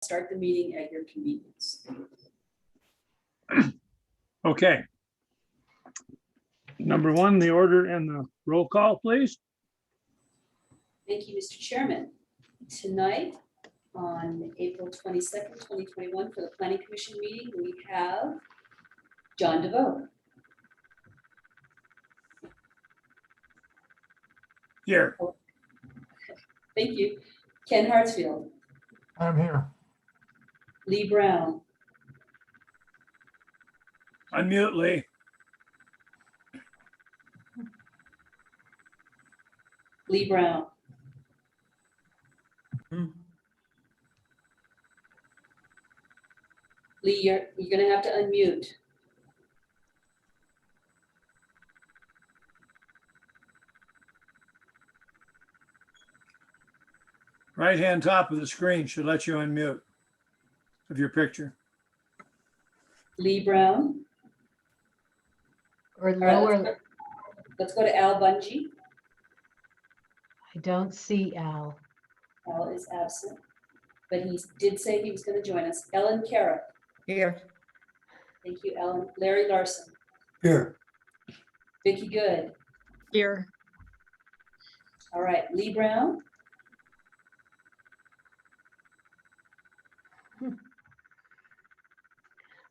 start the meeting at your convenience. Okay. Number one, the order and the roll call, please. Thank you, Mr. Chairman. Tonight, on April 22nd, 2021, for the Planning Commission meeting, we have John DeVoe, Here. thank you, Ken Hartsfield, I'm here. Lee Brown, Unmute, Lee. Lee Brown. Lee, you're gonna have to unmute. Right-hand top of the screen should let you unmute of your picture. Lee Brown. Or All right, lower, let's go to Al Bungie. I don't see Al. Al is absent, but he did say he was gonna join us. Ellen Carrick. Here. Thank you, Ellen. Larry Larson, Here. Vicky Good. Here. All right, Lee Brown.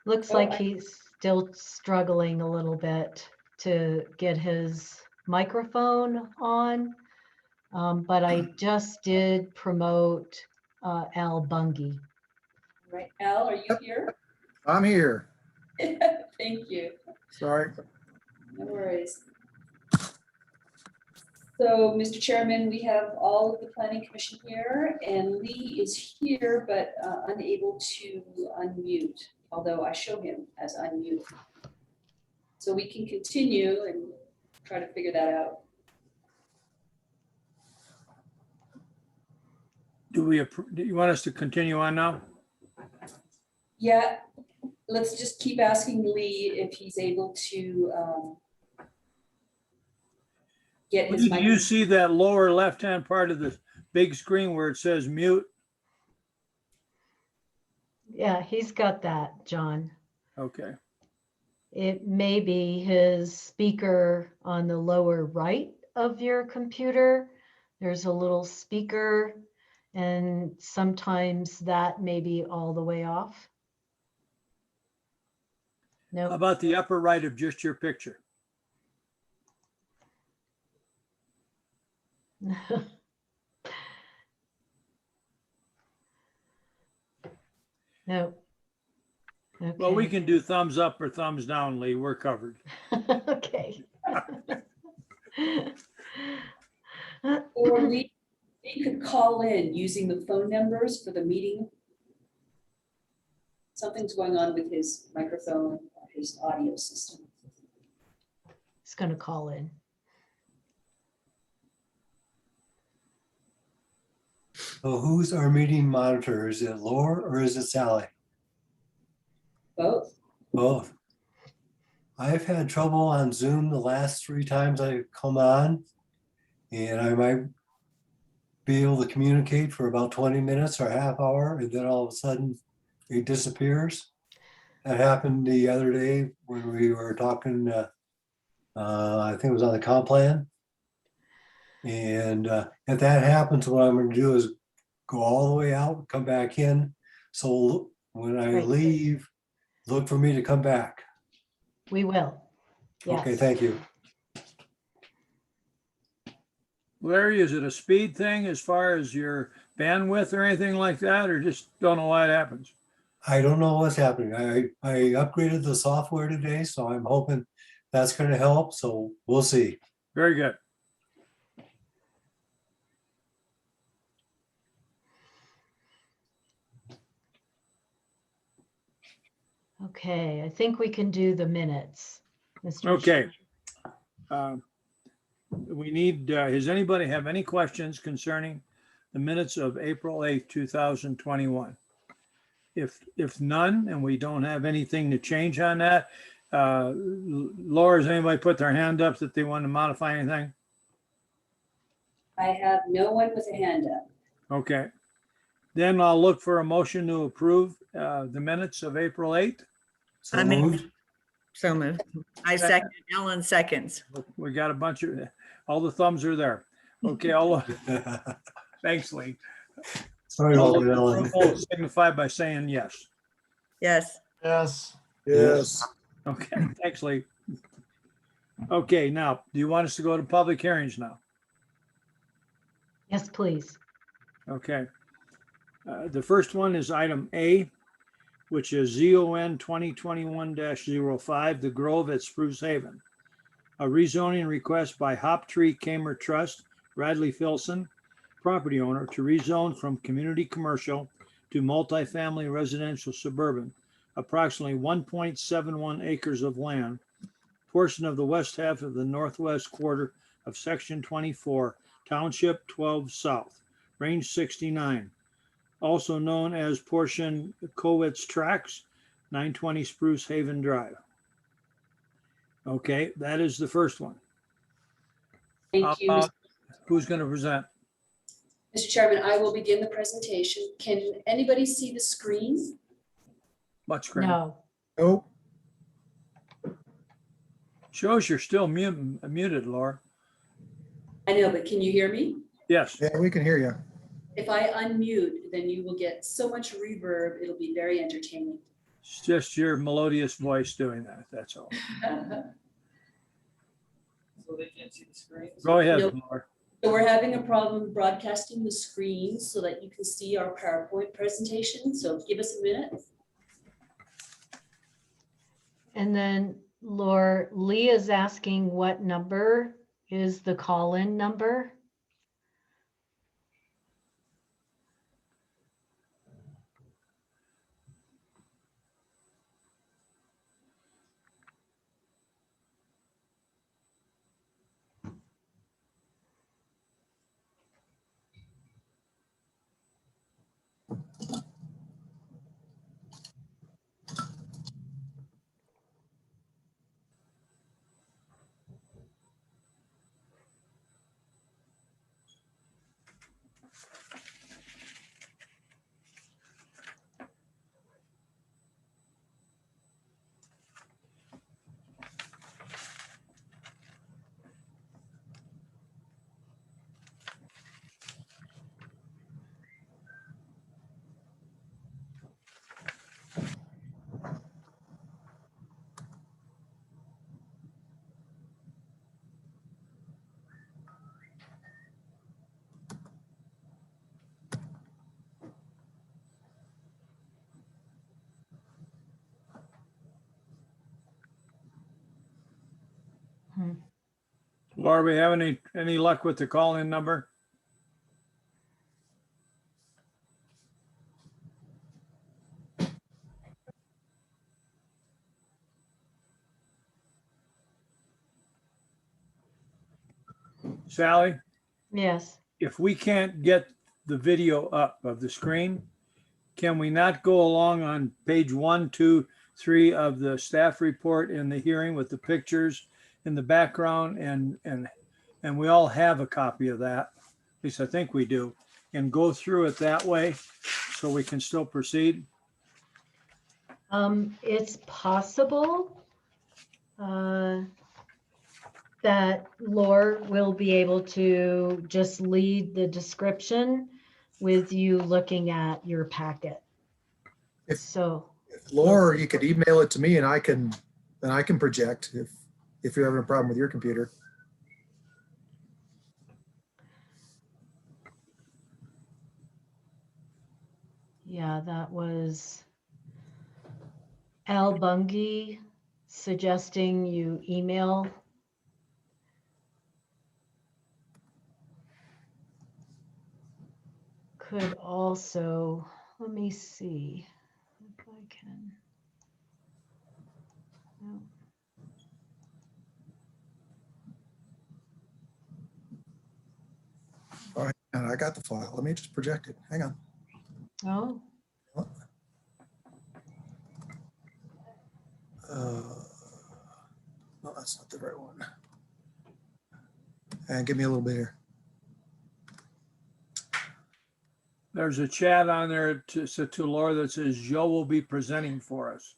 Looks Oh, like I- he's still struggling a little bit to get his microphone on. But I just did promote Al Bungie. All right, Al, are you here? I'm here. Thank you. Sorry. No worries. So, Mr. Chairman, we have all of the Planning Commission here, and Lee is here but unable to unmute, although I show him as unmute. So we can continue and try to figure that out. Do you want us to continue on now? Yeah, let's just keep asking Lee if he's able to get his Do mic. you see that lower left-hand part of the big screen where it says mute? Yeah, he's got that, John. Okay. It may be his speaker on the lower right of your computer. There's a little speaker, and sometimes that may be all the way off. How No, about the upper right of just your picture? no. Well, we Okay. can do thumbs up or thumbs down, Lee. We're covered. Okay. Or Lee could call in using the phone numbers for the meeting. Something's going on with his microphone, or his audio system. He's going to call in. So who's our meeting monitor? Is it Laura or is it Sally? Both. Both. I've had trouble on Zoom the last 3 times I've come on, and I might be able to communicate for about 20 minutes or a half hour, and then all of a sudden it disappears. That happened the other day when we were talking, I think it was on the comp plan. And if that happens, what I'm going to do is go all the way out, come back in. So when I Great. leave, look for me to come back. We will. Okay, Yes. thank you. Larry, is it a speed thing as far as your bandwidth or anything like that, or just don't know why it happens? I don't know what's happening. I upgraded the software today, so I'm hoping that's going to help. So we'll see. Very good. Okay, I think we can do the minutes. Mr. Okay. We need, does anybody have any questions concerning the minutes of April 8th, 2021? If none, and we don't have anything to change on that, Laura, has anybody put their hand up that they want to modify anything? I have no one with a hand up. Okay. Then I'll look for a motion to approve the minutes of April 8th. So I mean- moved. So moved. I second, Ellen seconds. We got a bunch of, all the thumbs are there. Okay, all, thanks, Lee. Sorry All about that, those Ellen. approval signify by saying yes. Yes. Yes. Yes. Okay, thanks, Lee. Okay, now, do you want us to go to public hearings now? Yes, please. Okay. The first one is item A, which is ZON 2021-05, The Grove at Spruce Haven. A rezoning request by Hop Tree Kamer Trust, Radley Filson, property owner, to rezone from community commercial to multifamily residential suburban, approximately 1.71 acres of land, portion of the west half of the northwest quarter of Section 24, Township 12 South, Range 69, also known as portion Kowitz Tracks, 920 Spruce Haven Drive. Okay, that is the first one. Thank you, Who's going to present? Mr. Chairman. I will begin the presentation. Can anybody see the screen? Much screen. No. Nope. Shows you're still muted, Laura. I know, but can you hear me? Yes. Yeah, we can hear you. If I unmute, then you will get so much reverb, it'll be very entertaining. It's just your melodious voice doing that. That's all. So they can't see the screen? Go ahead, Nope. Laura. So we're having a problem broadcasting the screen so that you can see our PowerPoint presentation. So give us a minute. And then Laura, Lee is asking what number is the call-in number? Laura, we have any luck with the call-in number? Sally, Yes. if we can't get the video up of the screen, can we not go along on page 1, 2, 3 of the staff report in the hearing with the pictures in the background and we all have a copy of that, at least I think we do, and go through it that way so we can still proceed? It's possible that Laura will be able to just lead the description with you looking at your packet. If- So, Laura, you could email it to me and I can project if you're having a problem with your computer. yeah, that was Al Bungie suggesting you email. Could also, let me see if I can. No. All right, and I got the file. Let me just project it. Hang on. Oh, No, that's not the right one. And give me a little bit here. There There's a chat on there to Laura that says Joe will be presenting for us.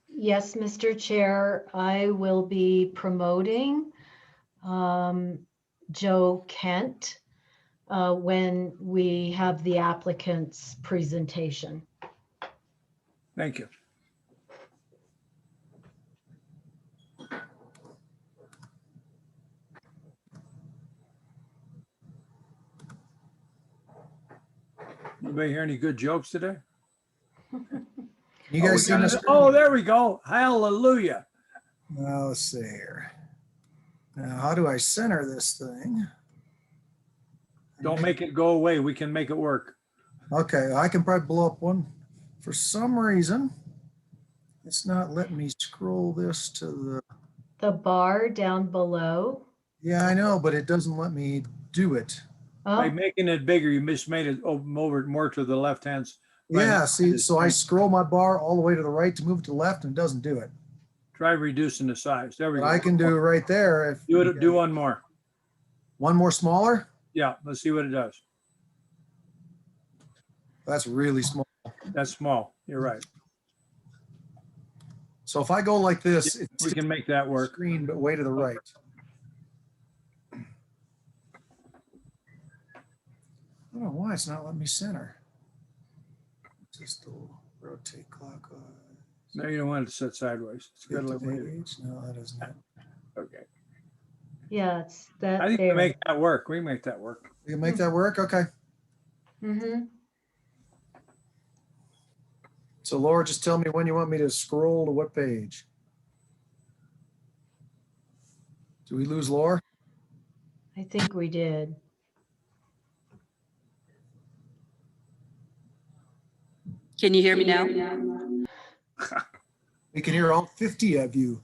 Yes, Mr. Chair, I will be promoting Joe Kent when we have the applicant's presentation. Thank you. Anybody hear any good jokes today? You guys see this? Oh, there we go. Hallelujah. Now, let's see here. Now, how do I center this thing? Don't make it go away. We can make it work. Okay, I can probably blow up one. For some reason, it's not letting me scroll this to The bar down below. yeah, I know, but it doesn't let me do it. By Oh, making it bigger, you just made it over more to the left hand. Right. Yeah, see, so I scroll my bar all the way to the right to move to the left and it doesn't do it. Try reducing the size. There we But go. I can do right there. If Do it. Do one more. one more smaller, Yeah, let's see what it does. that's really small. That's small. You're right. So if I go like this, We it's can make that work. screen, but way to the right. I don't know why it's not letting me center. Just rotate clockwise. No, you don't want it to sit sideways. It's got to Flip look the like it. page. No, that isn't it. Okay. yeah, it's that I think we there. make that work. We can make that work. You can make that work? Okay. Mm-hmm. So Laura, just tell me when you want me to scroll to what page. Do we lose Laura? I think we did. Can you hear me now? We can hear all 50 of you.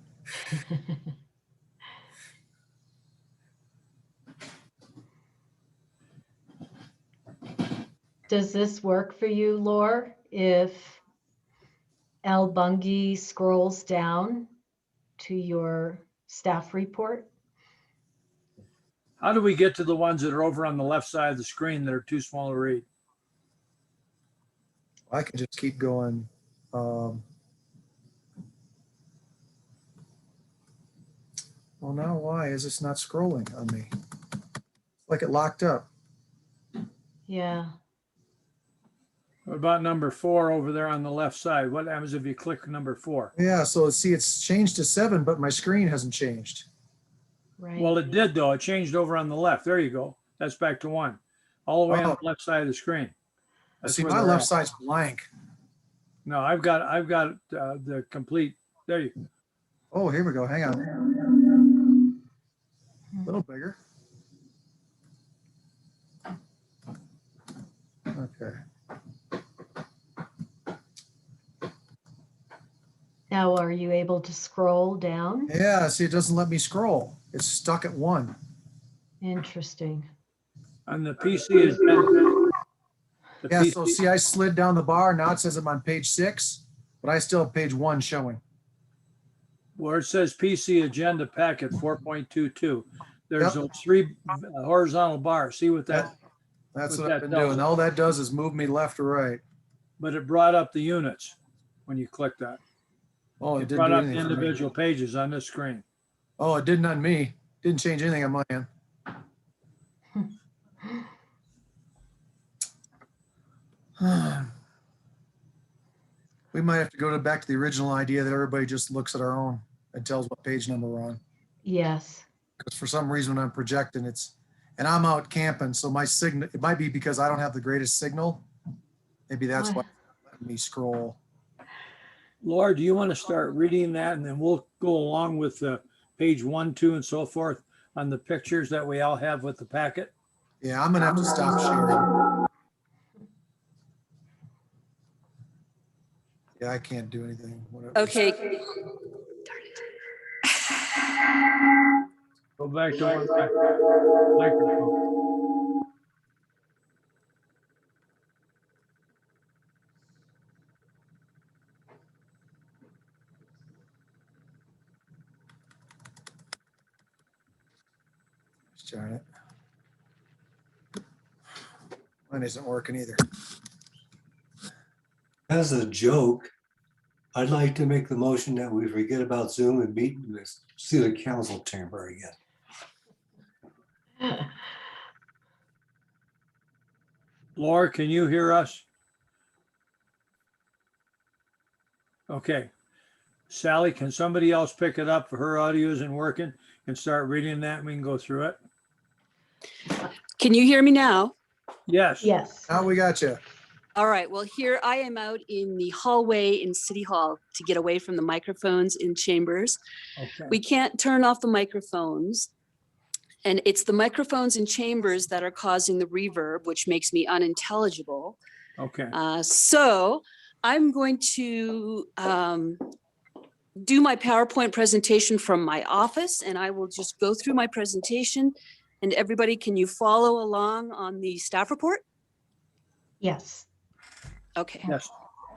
Does this work for you, Laura? If Al Bungie scrolls down to your staff report? How do we get to the ones that are over on the left side of the screen that are too small to read? I can just keep going. Well, now why is this not scrolling on me? It's like it locked up. Yeah. What about number 4 over there on the left side? What happens if you click number 4? Yeah, so see, it's changed to 7, but my screen hasn't changed. Right. Well, it did though. It changed over on the left. There you go. That's back to 1. All the way on Oh. the left side of the screen. That's See, where my they're left at. side's blank. No, I've got the complete. There you. Oh, here we go. Hang on. A little bigger. Okay. Now, are you able to scroll down? Yeah, see, it doesn't let me scroll. It's stuck at 1. Interesting. On the PC is the Yeah, PC, so see, I slid down the bar. Now it says I'm on page 6, but I still have page 1 showing. where it says PC agenda packet 4.22. There's Yep. those 3 horizontal bars. See what that? That's What what I've that been doing. does. All that does is move me left or right. But it brought up the units when you click that. Oh, it It didn't brought do up the anything for me. individual pages on this screen. Oh, it didn't on me. Didn't change anything on my end. We might have to go back to the original idea that everybody just looks at our own and tells what page number we're on. Yes. Because for some reason when I'm projecting, and I'm out camping, so my signal, it might be because I don't have the greatest signal. Maybe that's why it's not letting me scroll. Laura, do you want to start reading that and then we'll go along with page 1, 2, and so forth on the pictures that we all have with the packet? Yeah, I'm gonna have to stop sharing. Yeah, I can't do anything. Whatever. Okay, Go back to one microphone. Darn it. Mine isn't working either. As a joke, I'd like to make the motion that we forget about Zoom and meet in this city council chamber again. Laura, can you hear us? Okay. Sally, can somebody else pick it up? Her audio isn't working and start reading that and we can go through it? Can you hear me now? Yes. Yes. Now we got you. All right, well, here I am out in the hallway in City Hall to get away from the microphones in chambers. Okay. We can't turn off the microphones. And it's the microphones in chambers that are causing the reverb, which makes me unintelligible. Okay. So I'm going to do my PowerPoint presentation from my office, and I will just go through my presentation. And everybody, can you follow along on the staff report? Yes. Okay. Yes.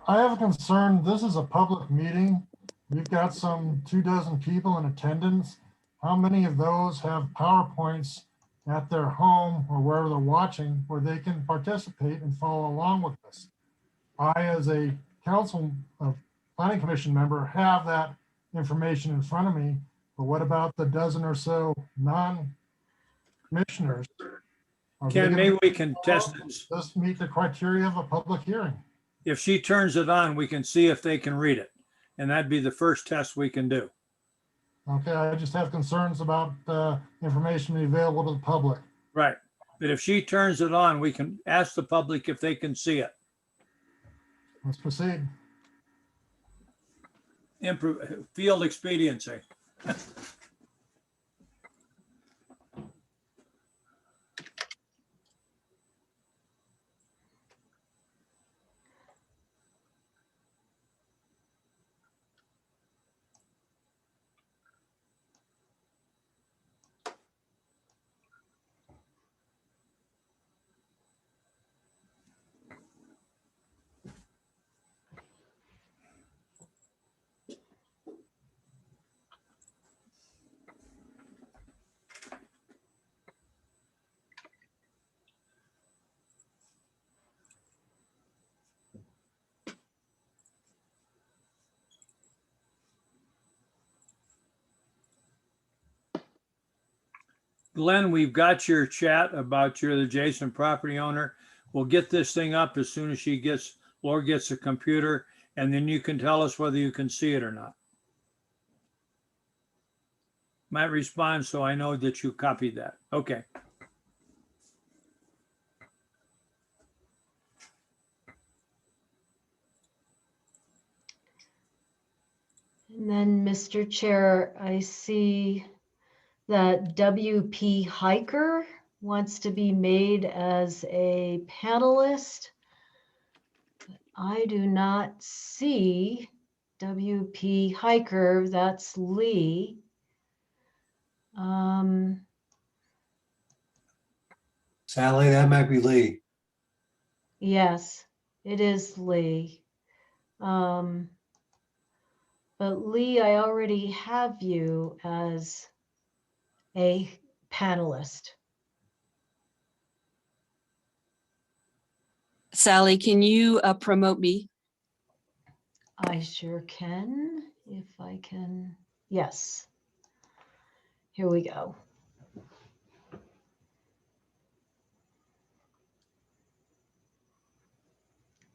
I have a concern. This is a public meeting. We've got some 24 people in attendance. How many of those have PowerPoints at their home or wherever they're watching where they can participate and follow along with this? I, as a planning commission member, have that information in front of me, but what about the dozen or so non-commissioners? Are they Ken, gonna maybe we can test this. just meet the criteria of a public hearing? If she turns it on, we can see if they can read it. And that'd be the first test we can do. Okay, I just have concerns about information being available to the public. Right. But if she turns it on, we can ask the public if they can see it. Let's proceed. Field expediency. Glenn, we've got your chat about your adjacent property owner. We'll get this thing up as soon as Laura gets a computer, and then you can tell us whether you can see it or not. Might respond so I know that you copied that. Okay. And then, Mr. Chair, I see that WP Hiker wants to be made as a panelist. I do not see WP Hiker. That's Lee. Sally, that might be Lee. Yes, it is Lee. But Lee, I already have you as a panelist. Sally, can you promote me? I sure can, if I can. Yes. Here we go.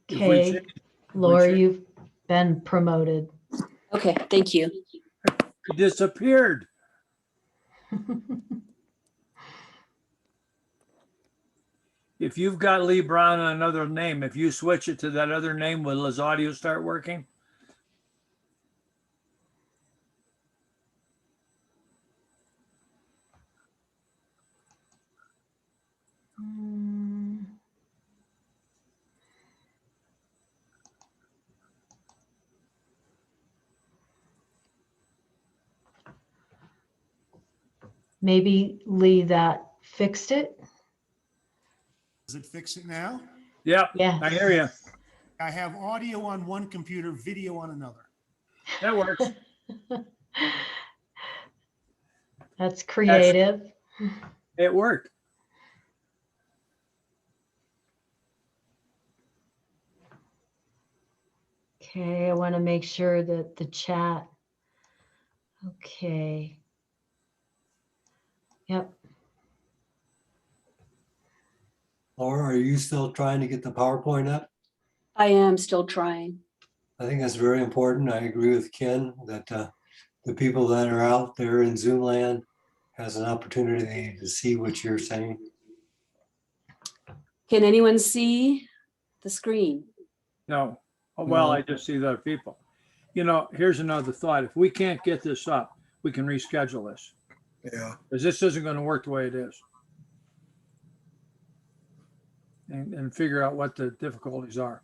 If we Okay, change- Laura, change- you've been promoted. Okay, thank you. It disappeared. If you've got Lee Brown on another name, if you switch it to that other name, will his audio start working? Hmm. Maybe Lee, that fixed it? Does it fix it now? Yep, Yeah. I hear you. I have audio on one computer, video on another. That works. That's creative. It worked. Okay, I want to make sure that the chat. Okay. Yep. Laura, are you still trying to get the PowerPoint up? I am still trying. I think that's very important. I agree with Ken that the people that are out there in Zoom land has an opportunity to see what you're saying. Can anyone see the screen? No. Oh, well, No. I just see the other people. You know, here's another thought. If we can't get this up, we can reschedule this Yeah. because this isn't going to work the way it is. And figure out what the difficulties are.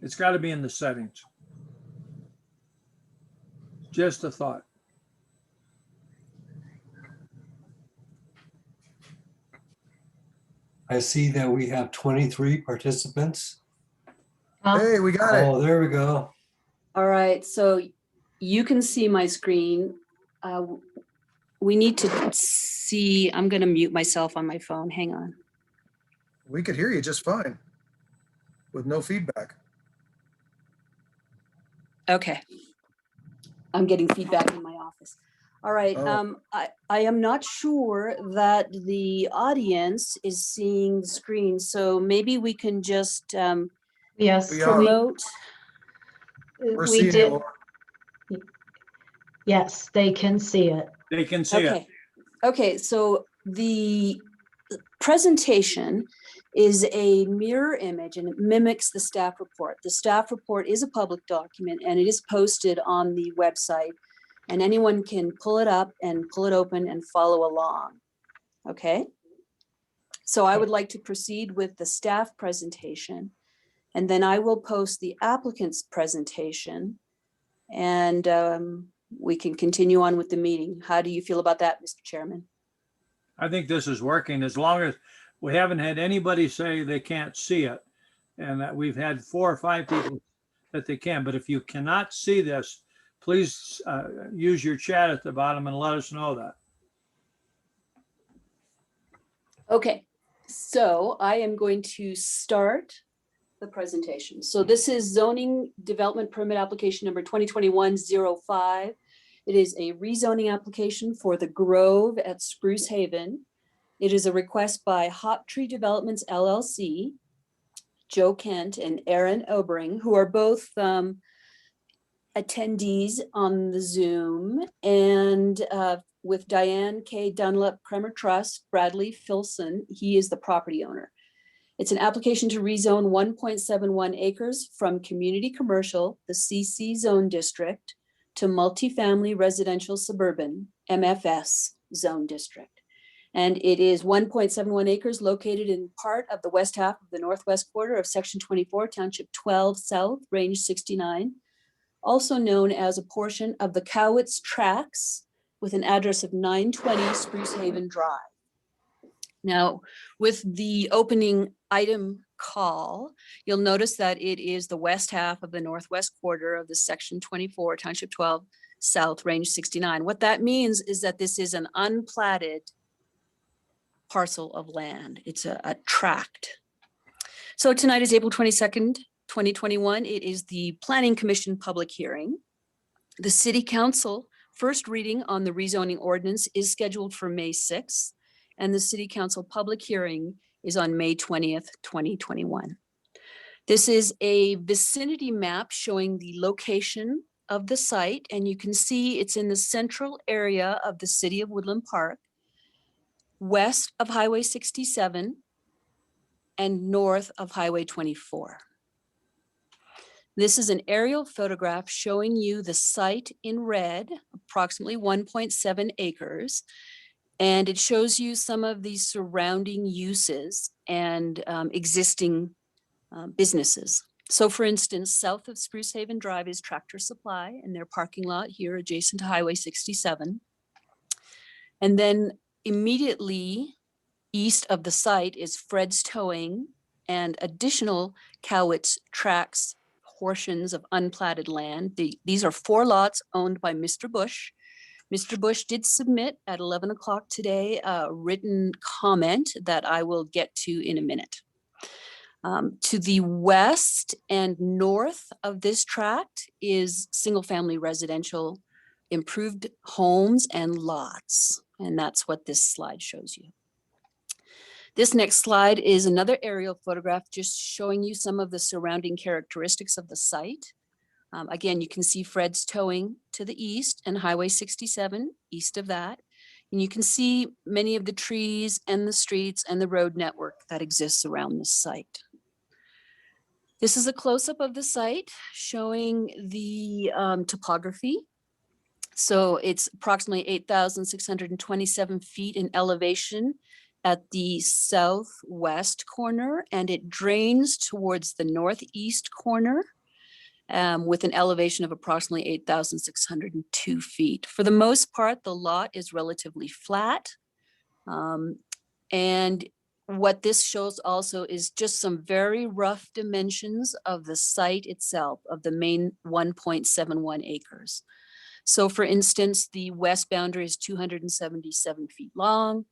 It's got to be in the settings. Just a thought. I see that we have 23 participants. Hey, we got it. Oh, there we go. All right, so you can see my screen. We need to see, I'm going to mute myself on my phone. Hang on. We could hear you just fine with no feedback. Okay. I'm getting feedback in my office. All right, Oh. I am not sure that the audience is seeing the screen, so maybe we can just Yes. We are. promote. We're We seeing did. it. Yes, they can see it. They can see it. Okay, okay, so the presentation is a mirror image and it mimics the staff report. The staff report is a public document and it is posted on the website, and anyone can pull it up and pull it open and follow along. Okay. So I would like to proceed with the staff presentation, and then I will post the applicant's presentation, and we can continue on with the meeting. How do you feel about that, Mr. Chairman? I think this is working as long as we haven't had anybody say they can't see it. And that we've had 4 or 5 people that they can. But if you cannot see this, please use your chat at the bottom and let us know that. Okay, so I am going to start the presentation. So this is zoning development permit application number 2021-05. It is a rezoning application for the Grove at Spruce Haven. It is a request by Hop Tree Developments LLC, Joe Kent and Aaron Obering, who are both attendees on the Zoom, and with Diane K. Dunlap Kremer Trust, Bradley Filson, he is the property owner. It's an application to rezone 1.71 acres from community commercial, the CC zone district, to multifamily residential suburban, MFS zone district. And it is 1.71 acres located in part of the west half of the northwest quarter of section 24, township 12 south, range 69, also known as a portion of the Cowitz Tracks with an address of 920 Spruce Haven Drive. Now, with the opening item call, you'll notice that it is the west half of the northwest quarter of the section 24, township 12 south, range 69. What that means is that this is an unplatted parcel of land. It's a tract. So tonight is April 22nd, 2021. It is the Planning Commission public hearing. The City Council first reading on the rezoning ordinance is scheduled for May 6th, and the City Council public hearing is on May 20th, 2021. This is a vicinity map showing the location of the site, and you can see it's in the central area of the city of Woodland Park, west of Highway 67 and north of Highway 24. This is an aerial photograph showing you the site in red, approximately 1.7 acres. And it shows you some of the surrounding uses and existing businesses. So for instance, south of Spruce Haven Drive is Tractor Supply and their parking lot here adjacent to Highway 67. And then immediately east of the site is Fred's Towing and additional Cowitz Tracks portions of unplatted land. These are 4 lots owned by Mr. Bush. Mr. Bush did submit at 11 o'clock today a written comment that I will get to in a minute. To the west and north of this tract is single-family residential, improved homes and lots. And that's what this slide shows you. This next slide is another aerial photograph just showing you some of the surrounding characteristics of the site. Again, you can see Fred's Towing to the east and Highway 67 east of that. And you can see many of the trees and the streets and the road network that exists around this site. This is a close-up of the site showing the topography. So it's approximately 8,627 feet in elevation at the southwest corner, and it drains towards the northeast corner with an elevation of approximately 8,602 feet. For the most part, the lot is relatively flat. And what this shows also is just some very rough dimensions of the site itself, of the main 1.71 acres. So for instance, the west boundary is 277 feet long.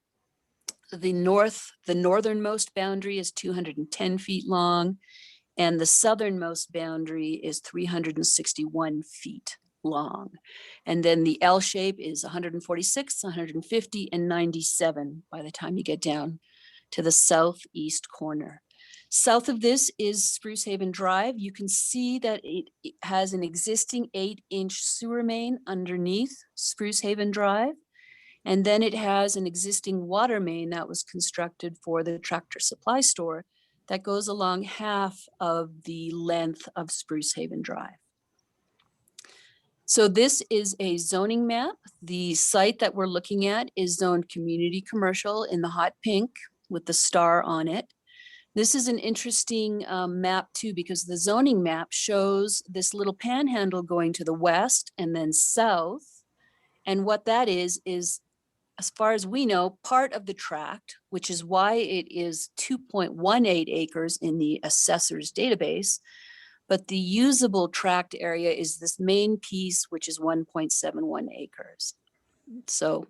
The northernmost boundary is 210 feet long, and the southernmost boundary is 361 feet long. And then the L shape is 146, 150, and 97 by the time you get down to the southeast corner. South of this is Spruce Haven Drive. You can see that it has an existing 8-inch sewer main underneath Spruce Haven Drive. And then it has an existing water main that was constructed for the Tractor Supply store that goes along half of the length of Spruce Haven Drive. So this is a zoning map. The site that we're looking at is zoned community commercial in the hot pink with the star on it. This is an interesting map too, because the zoning map shows this little panhandle going to the west and then south. And what that is, as far as we know, part of the tract, which is why it is 2.18 acres in the assessor's database. But the usable tract area is this main piece, which is 1.71 acres. So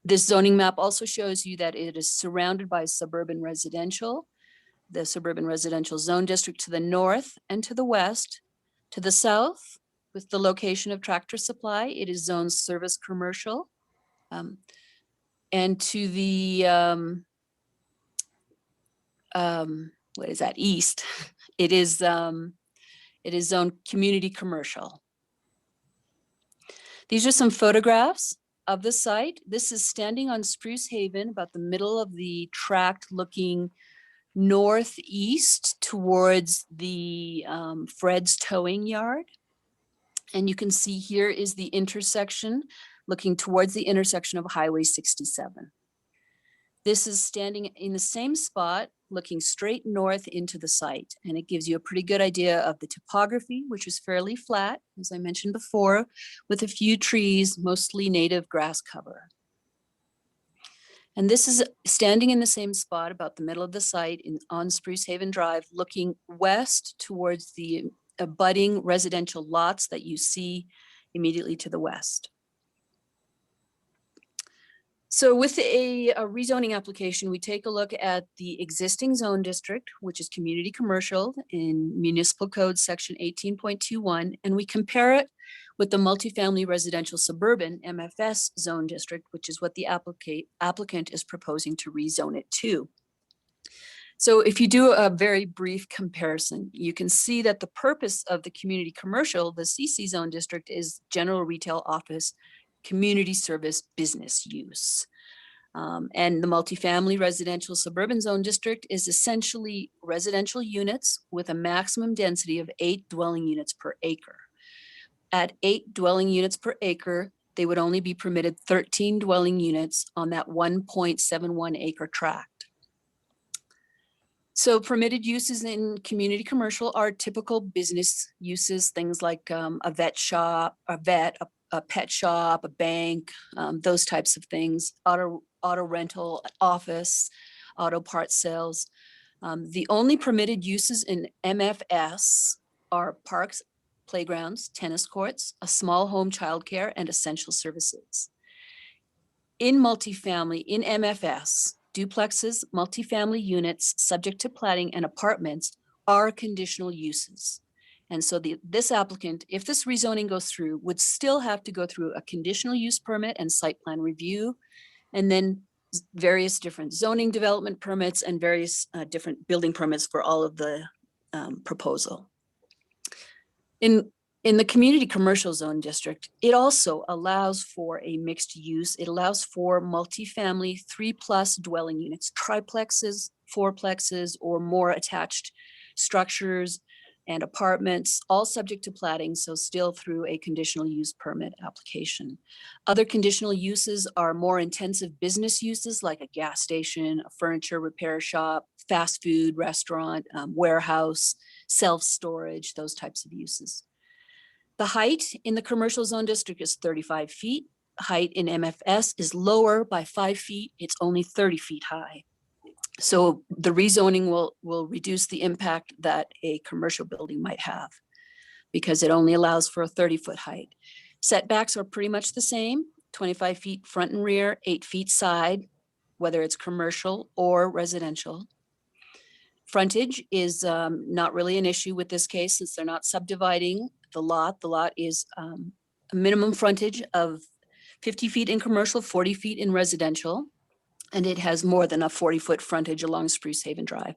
this zoning map also shows you that it is surrounded by suburban residential, the suburban residential zone district to the north and to the west. To the south, with the location of Tractor Supply, it is zoned service commercial. And to the, what is that, east, it is zoned community commercial. These are some photographs of the site. This is standing on Spruce Haven, about the middle of the tract, looking northeast towards the Fred's Towing Yard. And you can see here is the intersection, looking towards the intersection of Highway 67. This is standing in the same spot, looking straight north into the site. And it gives you a pretty good idea of the topography, which is fairly flat, as I mentioned before, with a few trees, mostly native grass cover. And this is standing in the same spot, about the middle of the site on Spruce Haven Drive, looking west towards the abutting residential lots that you see immediately to the west. So with a rezoning application, we take a look at the existing zone district, which is community commercial in Municipal Code Section 18.21, and we compare it with the multifamily residential suburban MFS zone district, which is what the applicant is proposing to rezone it to. So if you do a very brief comparison, you can see that the purpose of the community commercial, the CC zone district, is general retail, office, community service, business use. And the multifamily residential suburban zone district is essentially residential units with a maximum density of 8 dwelling units per acre. At 8 dwelling units per acre, they would only be permitted 13 dwelling units on that 1.71 acre tract. So permitted uses in community commercial are typical business uses, things like a vet shop, a pet shop, a bank, those types of things, auto rental, office, auto parts sales. The only permitted uses in MFS are parks, playgrounds, tennis courts, a small home childcare, and essential services. In multifamily, in MFS, duplexes, multifamily units subject to plating, and apartments are conditional uses. And so this applicant, if this rezoning goes through, would still have to go through a conditional use permit and site plan review, and then various different zoning development permits and various different building permits for all of the proposal. In the community commercial zone district, it also allows for a mixed use. It allows for multifamily 3+ dwelling units, triplexes, fourplexes, or more attached structures and apartments, all subject to plating, so still through a conditional use permit application. Other conditional uses are more intensive business uses like a gas station, a furniture repair shop, fast food restaurant, warehouse, self-storage, those types of uses. The height in the commercial zone district is 35 feet. Height in MFS is lower by 5 feet. It's only 30 feet high. So the rezoning will reduce the impact that a commercial building might have because it only allows for a 30-foot height. Setbacks are pretty much the same, 25 feet front and rear, 8 feet side, whether it's commercial or residential. Frontage is not really an issue with this case since they're not subdividing the lot. The lot is a minimum frontage of 50 feet in commercial, 40 feet in residential, and it has more than a 40-foot frontage along Spruce Haven Drive.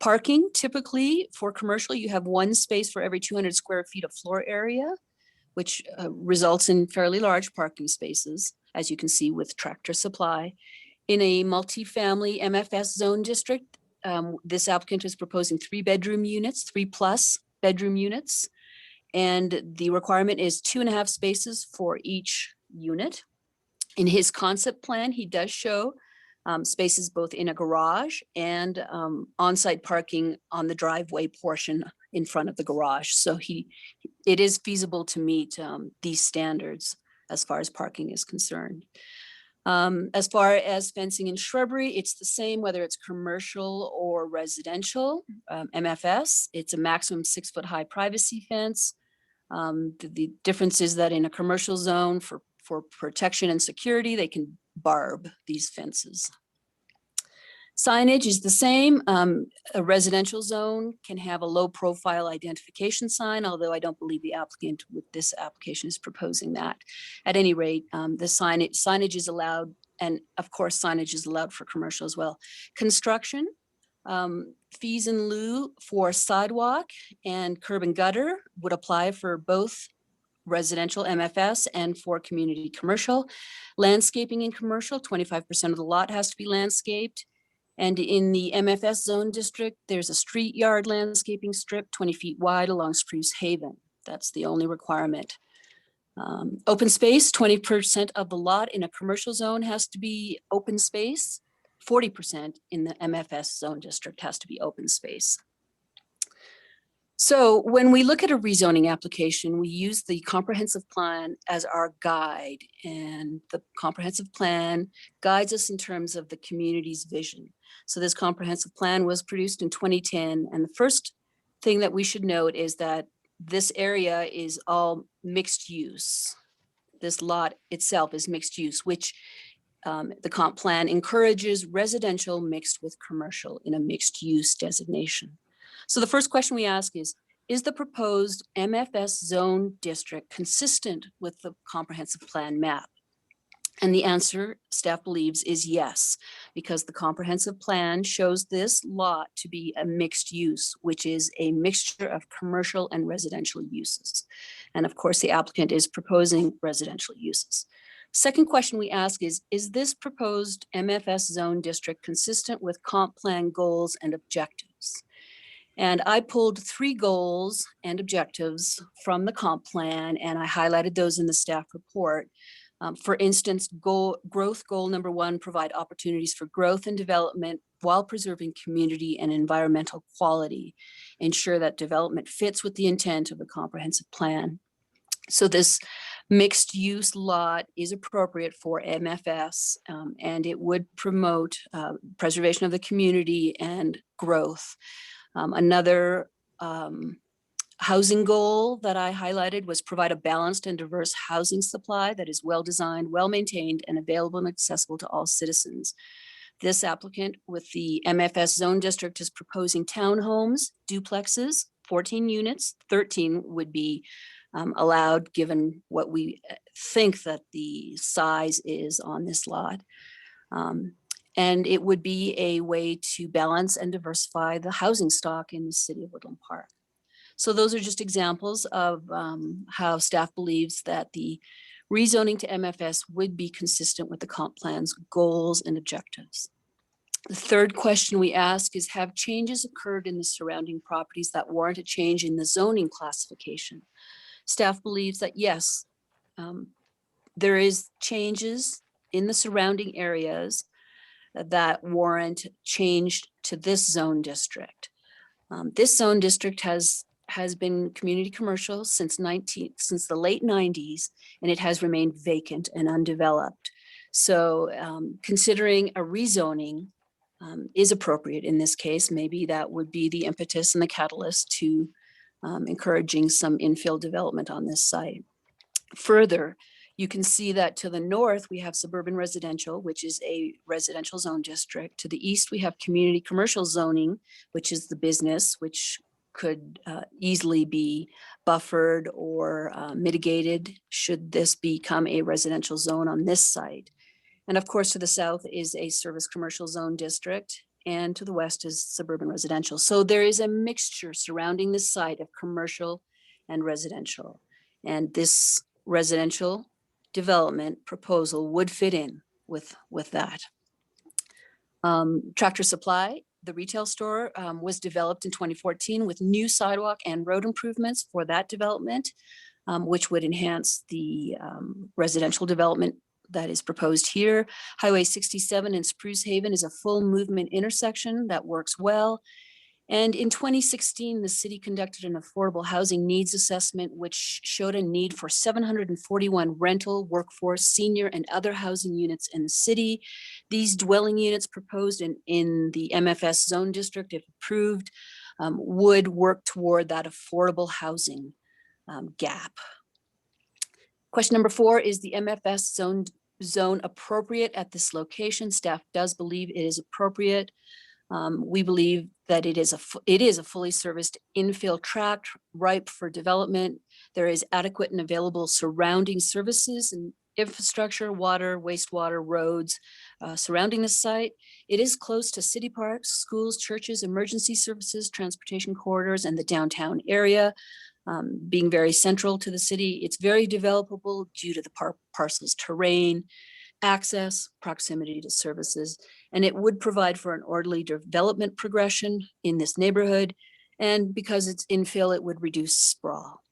Parking, typically for commercial, you have 1 space for every 200 square feet of floor area, which results in fairly large parking spaces, as you can see with Tractor Supply. In a multifamily MFS zone district, this applicant is proposing 3-bedroom units, 3+ bedroom units. And the requirement is 2.5 spaces for each unit. In his concept plan, he does show spaces both in a garage and on-site parking on the driveway portion in front of the garage. So it is feasible to meet these standards as far as parking is concerned. As far as fencing and shrubbery, it's the same whether it's commercial or residential. MFS, it's a maximum 6-foot high privacy fence. The difference is that in a commercial zone for protection and security, they can barb these fences. Signage is the same. A residential zone can have a low profile identification sign, although I don't believe the applicant with this application is proposing that. At any rate, the signage is allowed, and of course signage is allowed for commercial as well. Construction, fees in lieu for sidewalk and curb and gutter would apply for both residential MFS and for community commercial. Landscaping in commercial, 25% of the lot has to be landscaped. And in the MFS zone district, there's a street yard landscaping strip 20 feet wide along Spruce Haven. That's the only requirement. Open space, 20% of the lot in a commercial zone has to be open space. 40% in the MFS zone district has to be open space. So when we look at a rezoning application, we use the comprehensive plan as our guide, and the comprehensive plan guides us in terms of the community's vision. So this comprehensive plan was produced in 2010, and the first thing that we should note is that this area is all mixed use. This lot itself is mixed use, which the comp plan encourages residential mixed with commercial in a mixed use designation. So the first question we ask is the proposed MFS zone district consistent with the comprehensive plan map? And the answer, staff believes, is yes, because the comprehensive plan shows this lot to be a mixed use, which is a mixture of commercial and residential uses. And of course, the applicant is proposing residential uses. Second question we ask is this proposed MFS zone district consistent with comp plan goals and objectives? And I pulled 3 goals and objectives from the comp plan, and I highlighted those in the staff report. For instance, growth goal number 1, provide opportunities for growth and development while preserving community and environmental quality. Ensure that development fits with the intent of the comprehensive plan. So this mixed use lot is appropriate for MFS, and it would promote preservation of the community and growth. Another housing goal that I highlighted was provide a balanced and diverse housing supply that is well-designed, well-maintained, and available and accessible to all citizens. This applicant with the MFS zone district is proposing townhomes, duplexes, 14 units, 13 would be allowed given what we think that the size is on this lot. And it would be a way to balance and diversify the housing stock in the city of Woodland Park. So those are just examples of how staff believes that the rezoning to MFS would be consistent with the comp plan's goals and objectives. The third question we ask is, have changes occurred in the surrounding properties that warrant a change in the zoning classification? Staff believes that yes, there is changes in the surrounding areas that warrant change to this zone district. This zone district has been community commercial since the late 90s, and it has remained vacant and undeveloped. So considering a rezoning is appropriate in this case. Maybe that would be the impetus and the catalyst to encouraging some infill development on this site. Further, you can see that to the north, we have suburban residential, which is a residential zone district. To the east, we have community commercial zoning, which is the business, which could easily be buffered or mitigated should this become a residential zone on this site. And of course, to the south is a service commercial zone district, and to the west is suburban residential. So there is a mixture surrounding this site of commercial and residential. And this residential development proposal would fit in with that. Tractor Supply, the retail store, was developed in 2014 with new sidewalk and road improvements for that development, which would enhance the residential development that is proposed here. Highway 67 in Spruce Haven is a full movement intersection that works well. And in 2016, the city conducted an affordable housing needs assessment, which showed a need for 741 rental, workforce, senior, and other housing units in the city. These dwelling units proposed in the MFS zone district, if approved, would work toward that affordable housing gap. Question number 4, is the MFS zone appropriate at this location? Staff does believe it is appropriate. We believe that it is a fully serviced infill tract ripe for development. There is adequate and available surrounding services and infrastructure, water, wastewater, roads surrounding the site. It is close to city parks, schools, churches, emergency services, transportation corridors, and the downtown area. Being very central to the city, it's very developable due to the parcel's terrain, access, proximity to services, and it would provide for an orderly development progression in this neighborhood. And because it's infill, it would reduce sprawl.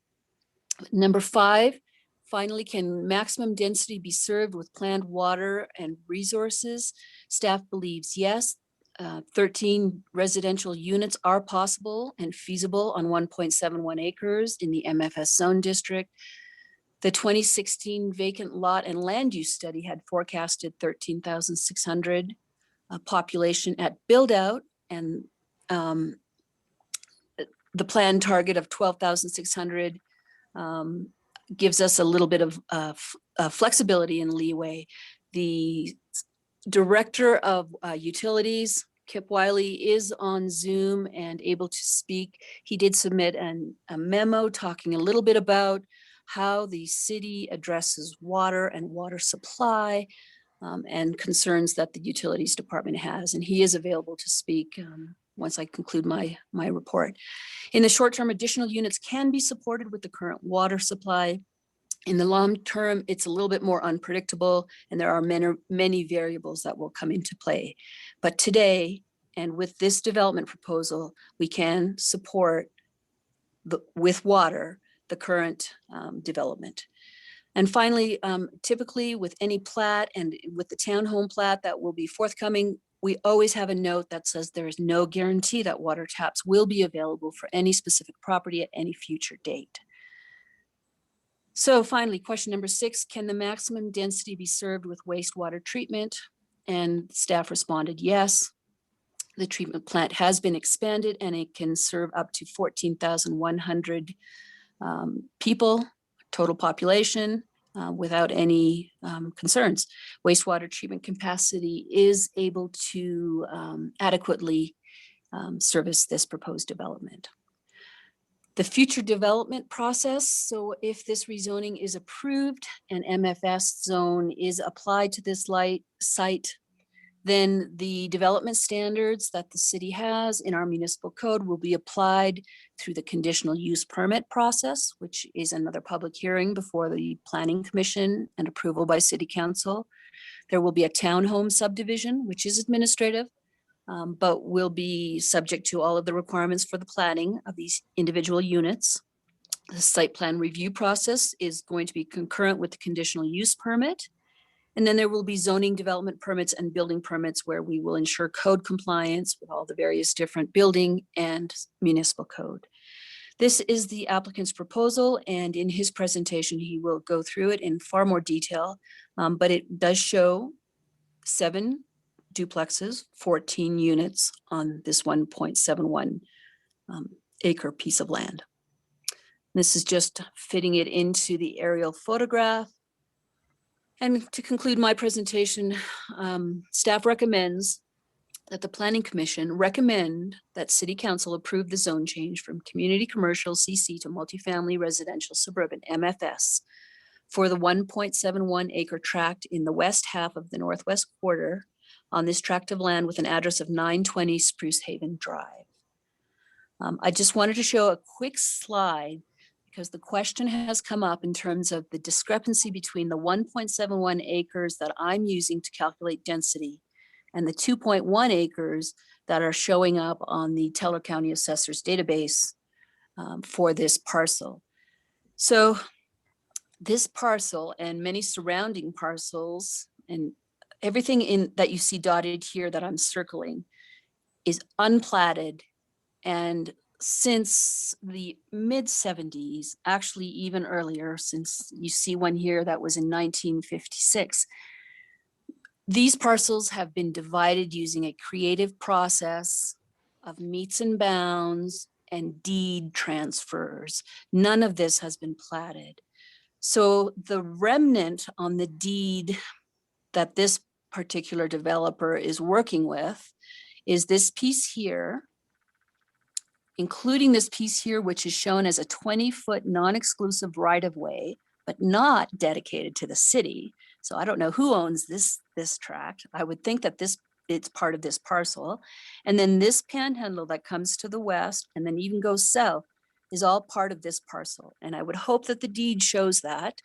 Number 5, finally, can maximum density be served with planned water and resources? Staff believes yes. 13 residential units are possible and feasible on 1.71 acres in the MFS zone district. The 2016 vacant lot and land use study had forecasted 13,600 population at build out, and the planned target of 12,600 gives us a little bit of flexibility and leeway. The Director of Utilities, Kip Wiley, is on Zoom and able to speak. He did submit a memo talking a little bit about how the city addresses water and water supply and concerns that the Utilities Department has, and he is available to speak once I conclude my report. In the short term, additional units can be supported with the current water supply. In the long term, it's a little bit more unpredictable, and there are many variables that will come into play. But today, and with this development proposal, we can support with water the current development. And finally, typically with any plat and with the townhome plat that will be forthcoming, we always have a note that says there is no guarantee that water taps will be available for any specific property at any future date. So finally, question number 6, can the maximum density be served with wastewater treatment? And staff responded yes. The treatment plant has been expanded and it can serve up to 14,100 people, total population, without any concerns. Wastewater treatment capacity is able to adequately service this proposed development. The future development process, so if this rezoning is approved and MFS zone is applied to this site, then the development standards that the city has in our municipal code will be applied through the conditional use permit process, which is another public hearing before the Planning Commission and approval by City Council. There will be a townhome subdivision, which is administrative, but will be subject to all of the requirements for the planning of these individual units. The site plan review process is going to be concurrent with the conditional use permit. And then there will be zoning development permits and building permits where we will ensure code compliance with all the various different building and municipal code. This is the applicant's proposal, and in his presentation, he will go through it in far more detail, but it does show 7 duplexes, 14 units on this 1.71 acre piece of land. This is just fitting it into the aerial photograph. And to conclude my presentation, staff recommends that the Planning Commission recommend that City Council approve the zone change from community commercial CC to multifamily residential suburban MFS for the 1.71 acre tract in the west half of the northwest quarter on this tract of land with an address of 920 Spruce Haven Drive. I just wanted to show a quick slide because the question has come up in terms of the discrepancy between the 1.71 acres that I'm using to calculate density and the 2.1 acres that are showing up on the Teller County Assessor's database for this parcel. So this parcel and many surrounding parcels and everything in that you see dotted here that I'm circling is unplatted, and since the mid 70s, actually even earlier, since you see one here that was in 1956, these parcels have been divided using a creative process of meets and bounds and deed transfers. None of this has been platted. So the remnant on the deed that this particular developer is working with is this piece here, including this piece here, which is shown as a 20-foot non-exclusive right-of-way, but not dedicated to the city. So I don't know who owns this tract. I would think that it's part of this parcel. And then this panhandle that comes to the west and then even goes south is all part of this parcel. And I would hope that the deed shows that.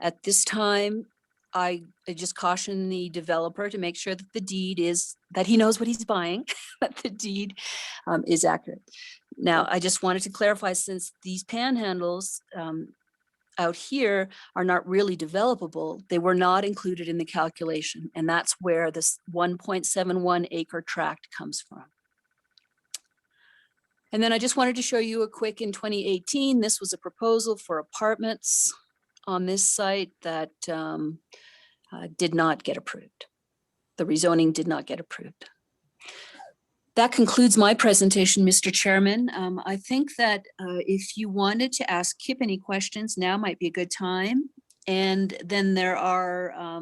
At this time, I just caution the developer to make sure that the deed is, that he knows what he's buying, that the deed is accurate. Now, I just wanted to clarify, since these panhandles out here are not really developable, they were not included in the calculation. And that's where this 1.71 acre tract comes from. And then I just wanted to show you a quick, in 2018, this was a proposal for apartments on this site that did not get approved. The rezoning did not get approved. That concludes my presentation, Mr. Chairman. I think that if you wanted to ask Kip any questions, now might be a good time. And then there are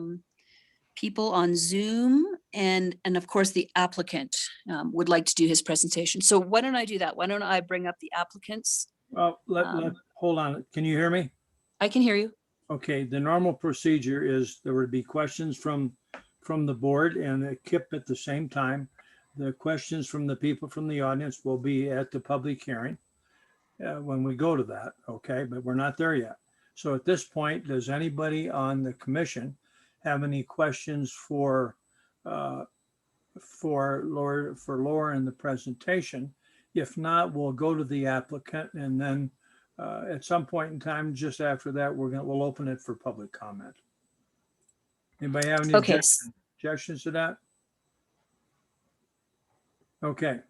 people on Zoom and of course the applicant would like to do his presentation. So why don't I do that? Why don't I bring up the applicants? Well, hold on. Can you hear me? I can hear you. Okay, the normal procedure is there would be questions from the board and Kip at the same time. The questions from the people from the audience will be at the public hearing when we go to that, okay? But we're not there yet. So at this point, does anybody on the commission have any questions for Laura in the presentation? If not, we'll go to the applicant, and then at some point in time, just after that, we'll open it for public comment. Anybody have any objections to that? Okay.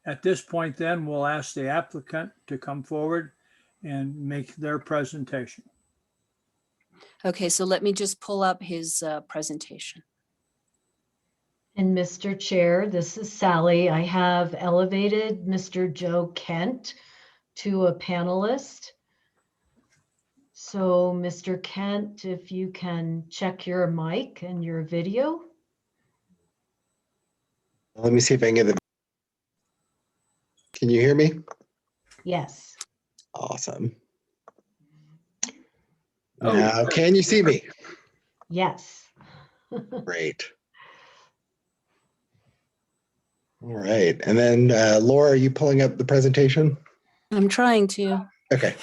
At this point, then, we'll ask the applicant to come forward and make their presentation. Okay, so let me just pull up his presentation. And Mr. Chair, this is Sally. I have elevated Mr. Joe Kent to a panelist. So, Mr. Kent, if you can check your mic and your video. Let me see if I can get the. Can you hear me? Yes. Awesome. Oh. Now, can you see me? Yes. Great. All right. And then Laura, are you pulling up the presentation? I'm trying to. Okay.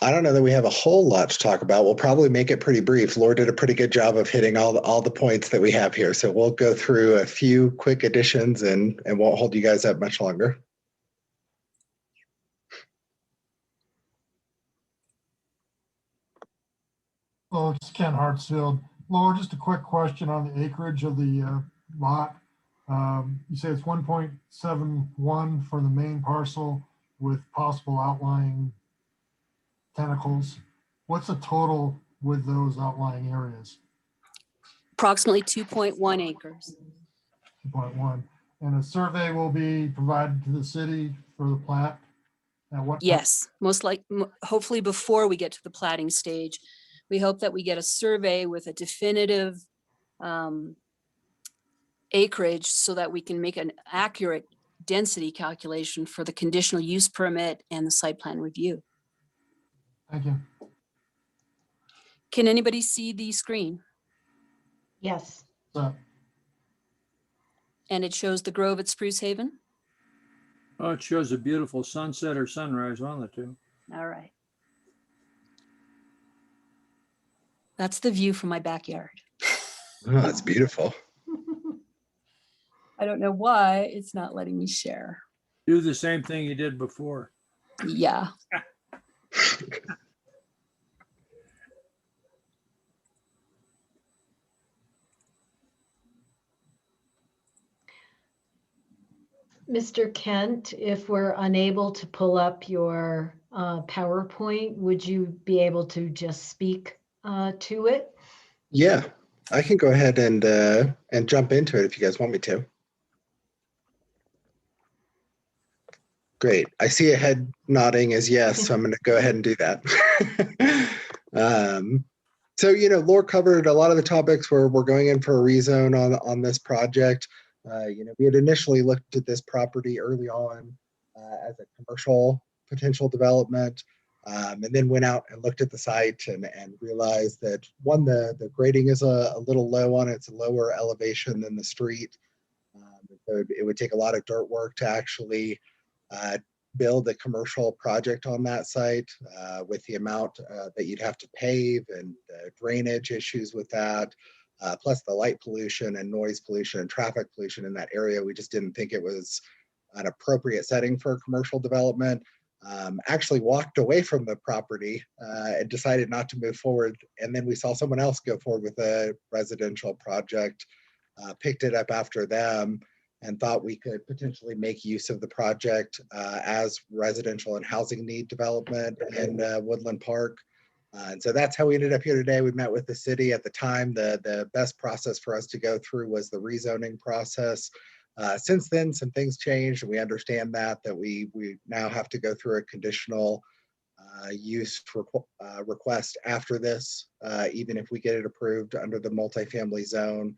I don't know that we have a whole lot to talk about. We'll probably make it pretty brief. Laura did a pretty good job of hitting all the points that we have here. So we'll go through a few quick additions and won't hold you guys up much longer. Oh, it's Ken Hartsfield. Laura, just a quick question on the acreage of the lot. You say it's 1.71 for the main parcel with possible outlying tentacles. What's the total with those outlying areas? Approximately 2.1 acres. 2.1. And a survey will be provided to the city for the plat? At what time? Yes, hopefully before we get to the plating stage. We hope that we get a survey with a definitive acreage so that we can make an accurate density calculation for the conditional use permit and the site plan review. Thank you. Can anybody see the screen? Yes. So, And it shows the grove at Spruce Haven? Oh, it shows a beautiful sunset or sunrise, one of the two. All right. That's the view from my backyard. Oh, that's beautiful. I don't know why it's not letting me share. Do the same thing you did before. Yeah. Mr. Kent, if we're unable to pull up your PowerPoint, would you be able to just speak to it? Yeah, I can go ahead and jump into it if you guys want me to. Great. I see a head nodding as yes, so I'm going to go ahead and do that. So, Laura covered a lot of the topics where we're going in for a rezone on this project. We had initially looked at this property early on as a commercial potential development, and then went out and looked at the site and realized that one, the grading is a little low on it. It's a lower elevation than the street. So it would take a lot of dirt work to actually build a commercial project on that site with the amount that you'd have to pave and drainage issues with that, plus the light pollution and noise pollution and traffic pollution in that area. We just didn't think it was an appropriate setting for commercial development. Actually walked away from the property and decided not to move forward. And then we saw someone else go forward with a residential project, picked it up after them, and thought we could potentially make use of the project as residential and housing need development in Woodland Park. And so that's how we ended up here today. We met with the city at the time. The best process for us to go through was the rezoning process. Since then, some things changed, and we understand that we now have to go through a conditional use request after this, even if we get it approved under the multifamily zone.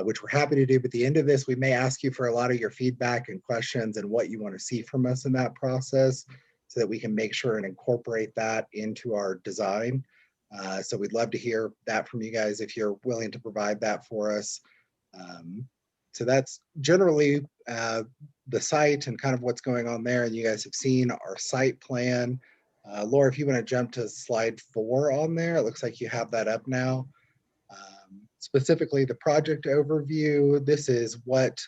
Which we're happy to do. But at the end of this, we may ask you for a lot of your feedback and questions and what you want to see from us in that process so that we can make sure and incorporate that into our design. So we'd love to hear that from you guys if you're willing to provide that for us. So that's generally the site and kind of what's going on there. And you guys have seen our site plan. Laura, if you want to jump to slide 4 on there, it looks like you have that up now. Specifically the project overview, this is what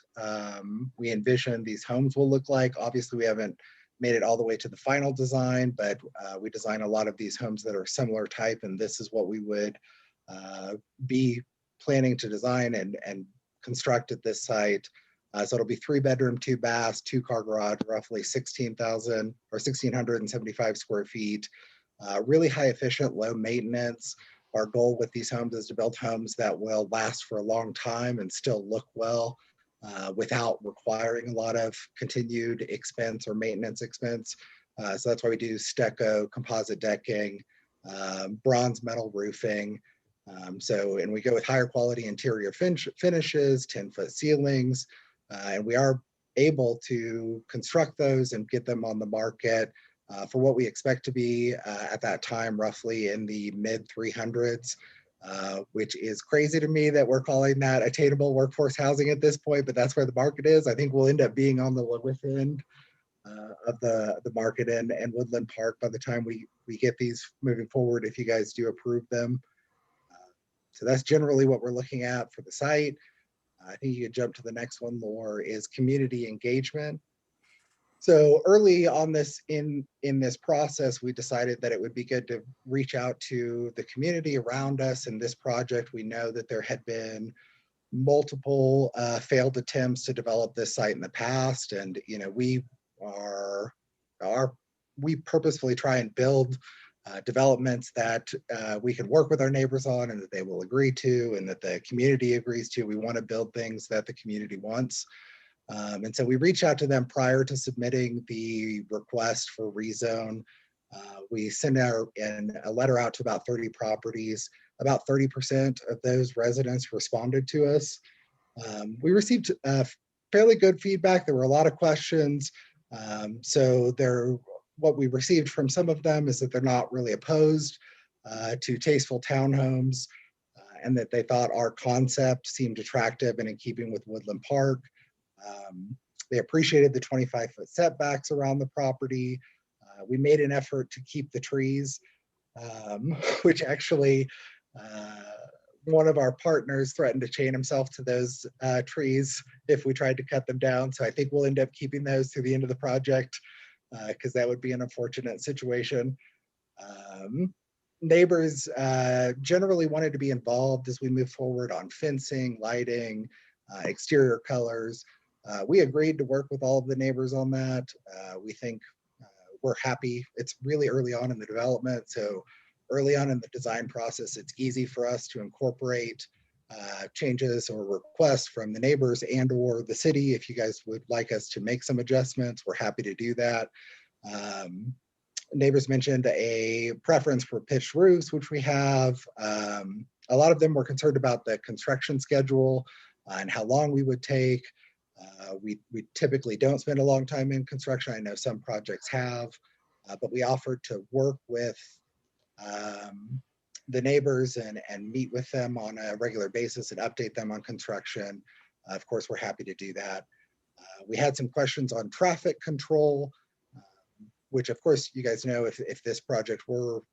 we envision these homes will look like. Obviously, we haven't made it all the way to the final design, but we design a lot of these homes that are similar type, and this is what we would be planning to design and construct at this site. So it'll be 3-bedroom, 2 baths, 2-car garage, roughly 16,000 or 1,675 square feet. Really high efficient, low maintenance. Our goal with these homes is to build homes that will last for a long time and still look well without requiring a lot of continued expense or maintenance expense. So that's why we do stucco, composite decking, bronze metal roofing. And we go with higher quality interior finishes, 10-foot ceilings, and we are able to construct those and get them on the market for what we expect to be at that time, roughly in the mid 300s, which is crazy to me that we're calling that attainable workforce housing at this point, but that's where the market is. I think we'll end up being on the lowest end of the market and Woodland Park by the time we get these moving forward, if you guys do approve them. So that's generally what we're looking at for the site. I think you could jump to the next one, Laura, is community engagement. So early on in this process, we decided that it would be good to reach out to the community around us in this project. We know that there had been multiple failed attempts to develop this site in the past, and we purposefully try and build developments that we can work with our neighbors on and that they will agree to and that the community agrees to. We want to build things that the community wants. And so we reach out to them prior to submitting the request for rezone. We send a letter out to about 30 properties. About 30% of those residents responded to us. We received fairly good feedback. There were a lot of questions. What we received from some of them is that they're not really opposed to tasteful townhomes and that they thought our concept seemed attractive and in keeping with Woodland Park. They appreciated the 25-foot setbacks around the property. We made an effort to keep the trees, which actually one of our partners threatened to chain himself to those trees if we tried to cut them down. So I think we'll end up keeping those through the end of the project because that would be an unfortunate situation. Neighbors generally wanted to be involved as we move forward on fencing, lighting, exterior colors. We agreed to work with all of the neighbors on that. We think we're happy. It's really early on in the development. So early on in the design process, it's easy for us to incorporate changes or requests from the neighbors and or the city. If you guys would like us to make some adjustments, we're happy to do that. Neighbors mentioned a preference for pitched roofs, which we have. A lot of them were concerned about the construction schedule and how long we would take. We typically don't spend a long time in construction. I know some projects have, but we offered to work with the neighbors and meet with them on a regular basis and update them on construction. Of course, we're happy to do that. We had some questions on traffic control, which of course you guys know if this project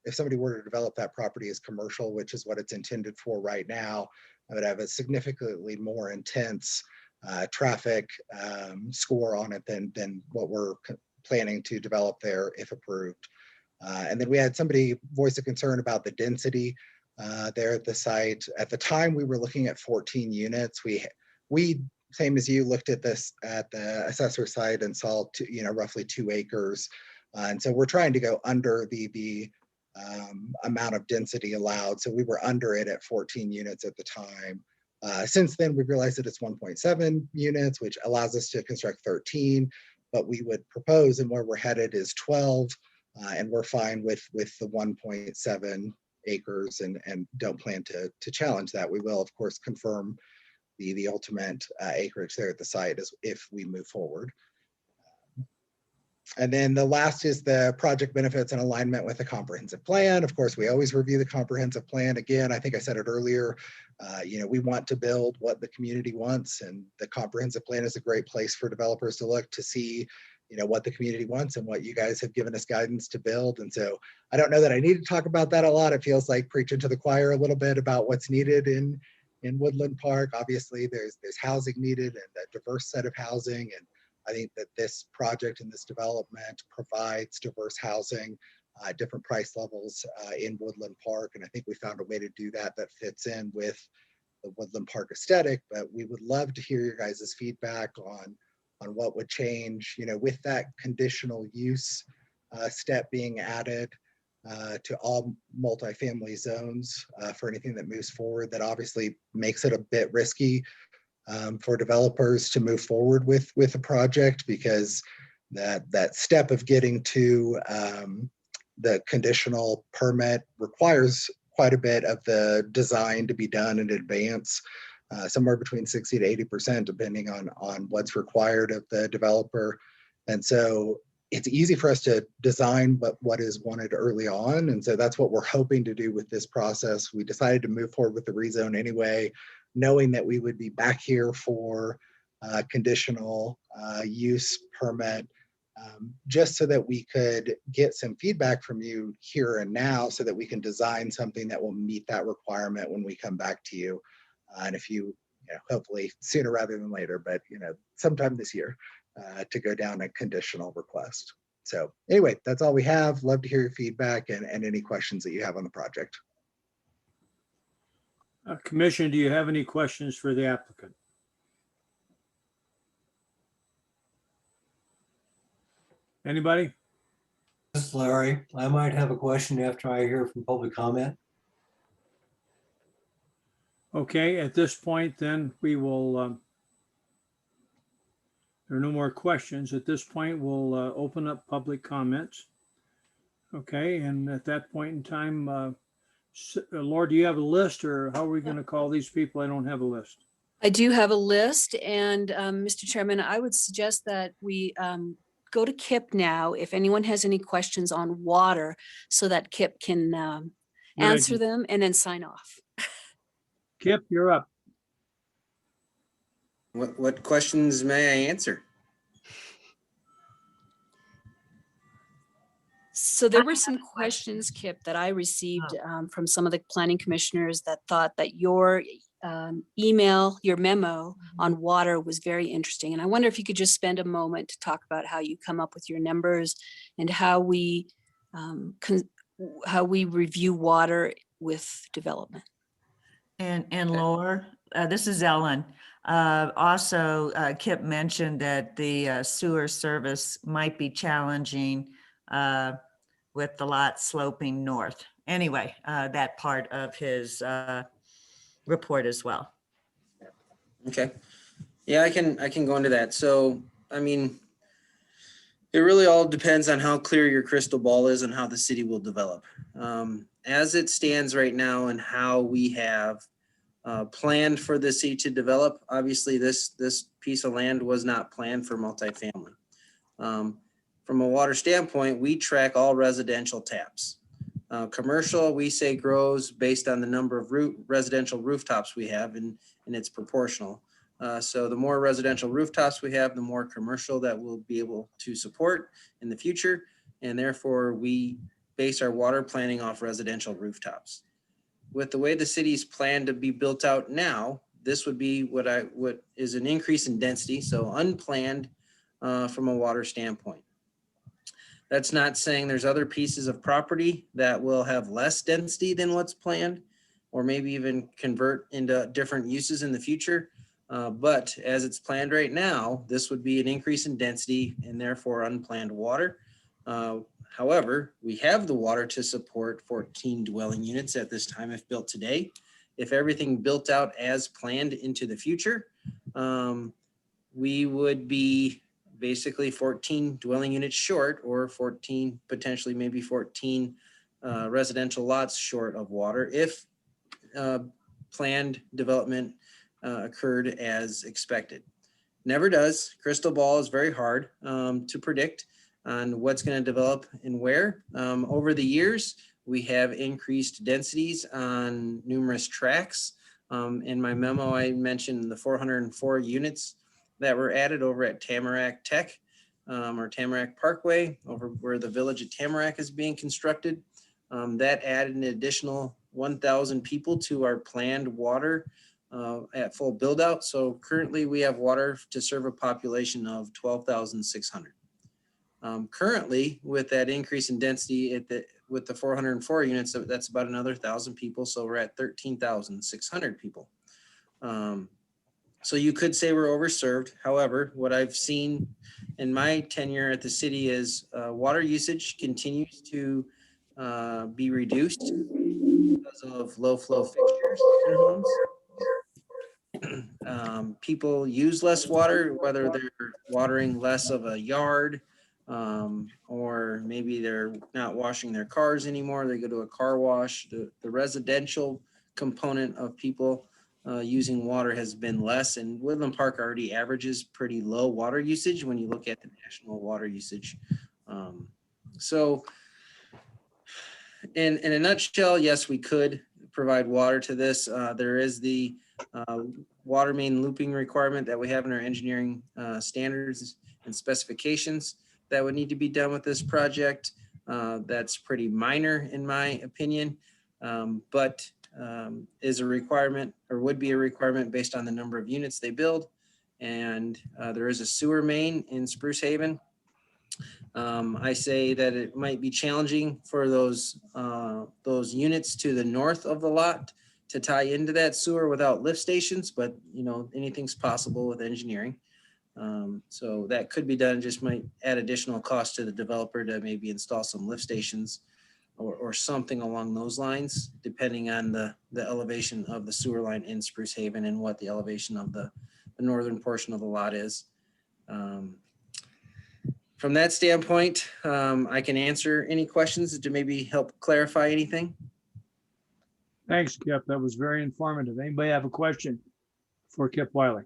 if somebody were to develop that property as commercial, which is what it's intended for right now, I would have a significantly more intense traffic score on it than what we're planning to develop there if approved. And then we had somebody voice a concern about the density there at the site. At the time, we were looking at 14 units. We same as you, looked at this at the assessor site and saw roughly 2 acres. And so we're trying to go under the amount of density allowed. So we were under it at 14 units at the time. Since then, we realized that it's 1.7 units, which allows us to construct 13, but we would propose, and where we're headed is 12, and we're fine with the 1.7 acres and don't plan to challenge that. We will, of course, confirm the ultimate acreage there at the site if we move forward. And then the last is the project benefits and alignment with the comprehensive plan. Of course, we always review the comprehensive plan. Again, I think I said it earlier, we want to build what the community wants, and the comprehensive plan is a great place for developers to look to see what the community wants and what you guys have given us guidance to build. And so I don't know that I need to talk about that a lot. It feels like preaching to the choir a little bit about what's needed in Woodland Park. Obviously, there's housing needed and a diverse set of housing, and I think that this project and this development provides diverse housing, different price levels in Woodland Park. And I think we found a way to do that fits in with the Woodland Park aesthetic. But we would love to hear your guys' feedback on what would change, with that conditional use step being added to all multifamily zones for anything that moves forward. That obviously makes it a bit risky for developers to move forward with a project, because that step of getting to the conditional permit requires quite a bit of the design to be done in advance, somewhere between 60 to 80%, depending on what's required of the developer. And so it's easy for us to design what is wanted early on. And so that's what we're hoping to do with this process. We decided to move forward with the rezone anyway, knowing that we would be back here for conditional use permit, just so that we could get some feedback from you here and now so that we can design something that will meet that requirement when we come back to you. And if you know, hopefully sooner rather than later, but sometime this year, to go down a conditional request. So anyway, that's all we have. Love to hear your feedback and any questions that you have on the project. Commission, do you have any questions for the applicant? Anybody? This is Larry. I might have a question after I hear from public comment. Okay, at this point, then we will, there are no more questions. At this point, we'll open up public comments. Okay, and at that point in time, Laura, do you have a list, or how are we going to call these people? I don't have a list. I do have a list, and Mr. Chairman, I would suggest that we go to Kip now if anyone has any questions on water, so that Kip can answer them and then sign off. Kip, you're up. What questions may I answer? So there were some questions, Kip, that I received from some of the planning commissioners that thought that your email, your memo on water was very interesting. And I wonder if you could just spend a moment to talk about how you come up with your numbers and how we review water with development. And Laura, this is Ellen. Also, Kip mentioned that the sewer service might be challenging with the lot sloping north. Anyway, that part of his report as well. Okay. Yeah, I can go into that. So, I mean, it really all depends on how clear your crystal ball is and how the city will develop. As it stands right now and how we have planned for the city to develop, obviously this piece of land was not planned for multifamily. From a water standpoint, we track all residential taps. Commercial, we say grows based on the number of residential rooftops we have, and it's proportional. So the more residential rooftops we have, the more commercial that we'll be able to support in the future. And therefore we base our water planning off residential rooftops. With the way the city's planned to be built out now, this would be what is an increase in density. So unplanned from a water standpoint. That's not saying there's other pieces of property that will have less density than what's planned, or maybe even convert into different uses in the future. But as it's planned right now, this would be an increase in density and therefore unplanned water. However, we have the water to support 14 dwelling units at this time if built today. If everything built out as planned into the future, we would be basically 14 dwelling units short, or 14, potentially maybe 14 residential lots short of water if planned development occurred as expected. Never does. Crystal ball is very hard to predict on what's going to develop and where. Over the years, we have increased densities on numerous tracks. In my memo, I mentioned the 404 units that were added over at Tamarack Tech or Tamarack Parkway, over where the village of Tamarack is being constructed. That added an additional 1,000 people to our planned water at full build out. So currently we have water to serve a population of 12,600. Currently, with that increase in density with the 404 units, that's about another 1,000 people. So we're at 13,600 people. So you could say we're overserved. However, what I've seen in my tenure at the city is water usage continues to be reduced because of low flow fixtures in homes. People use less water, whether they're watering less of a yard or maybe they're not washing their cars anymore. They go to a car wash. The residential component of people using water has been less, and Woodland Park already averages pretty low water usage when you look at the national water usage. So in a nutshell, yes, we could provide water to this. There is the water main looping requirement that we have in our engineering standards and specifications that would need to be done with this project. That's pretty minor in my opinion, but is a requirement, or would be a requirement based on the number of units they build. And there is a sewer main in Spruce Haven. I say that it might be challenging for those units to the north of the lot to tie into that sewer without lift stations, but you know, anything's possible with engineering. So that could be done, just might add additional cost to the developer to maybe install some lift stations or something along those lines, depending on the elevation of the sewer line in Spruce Haven and what the elevation of the northern portion of the lot is. From that standpoint, I can answer any questions to maybe help clarify anything. Thanks, Kip. That was very informative. Anybody have a question for Kip Wiley?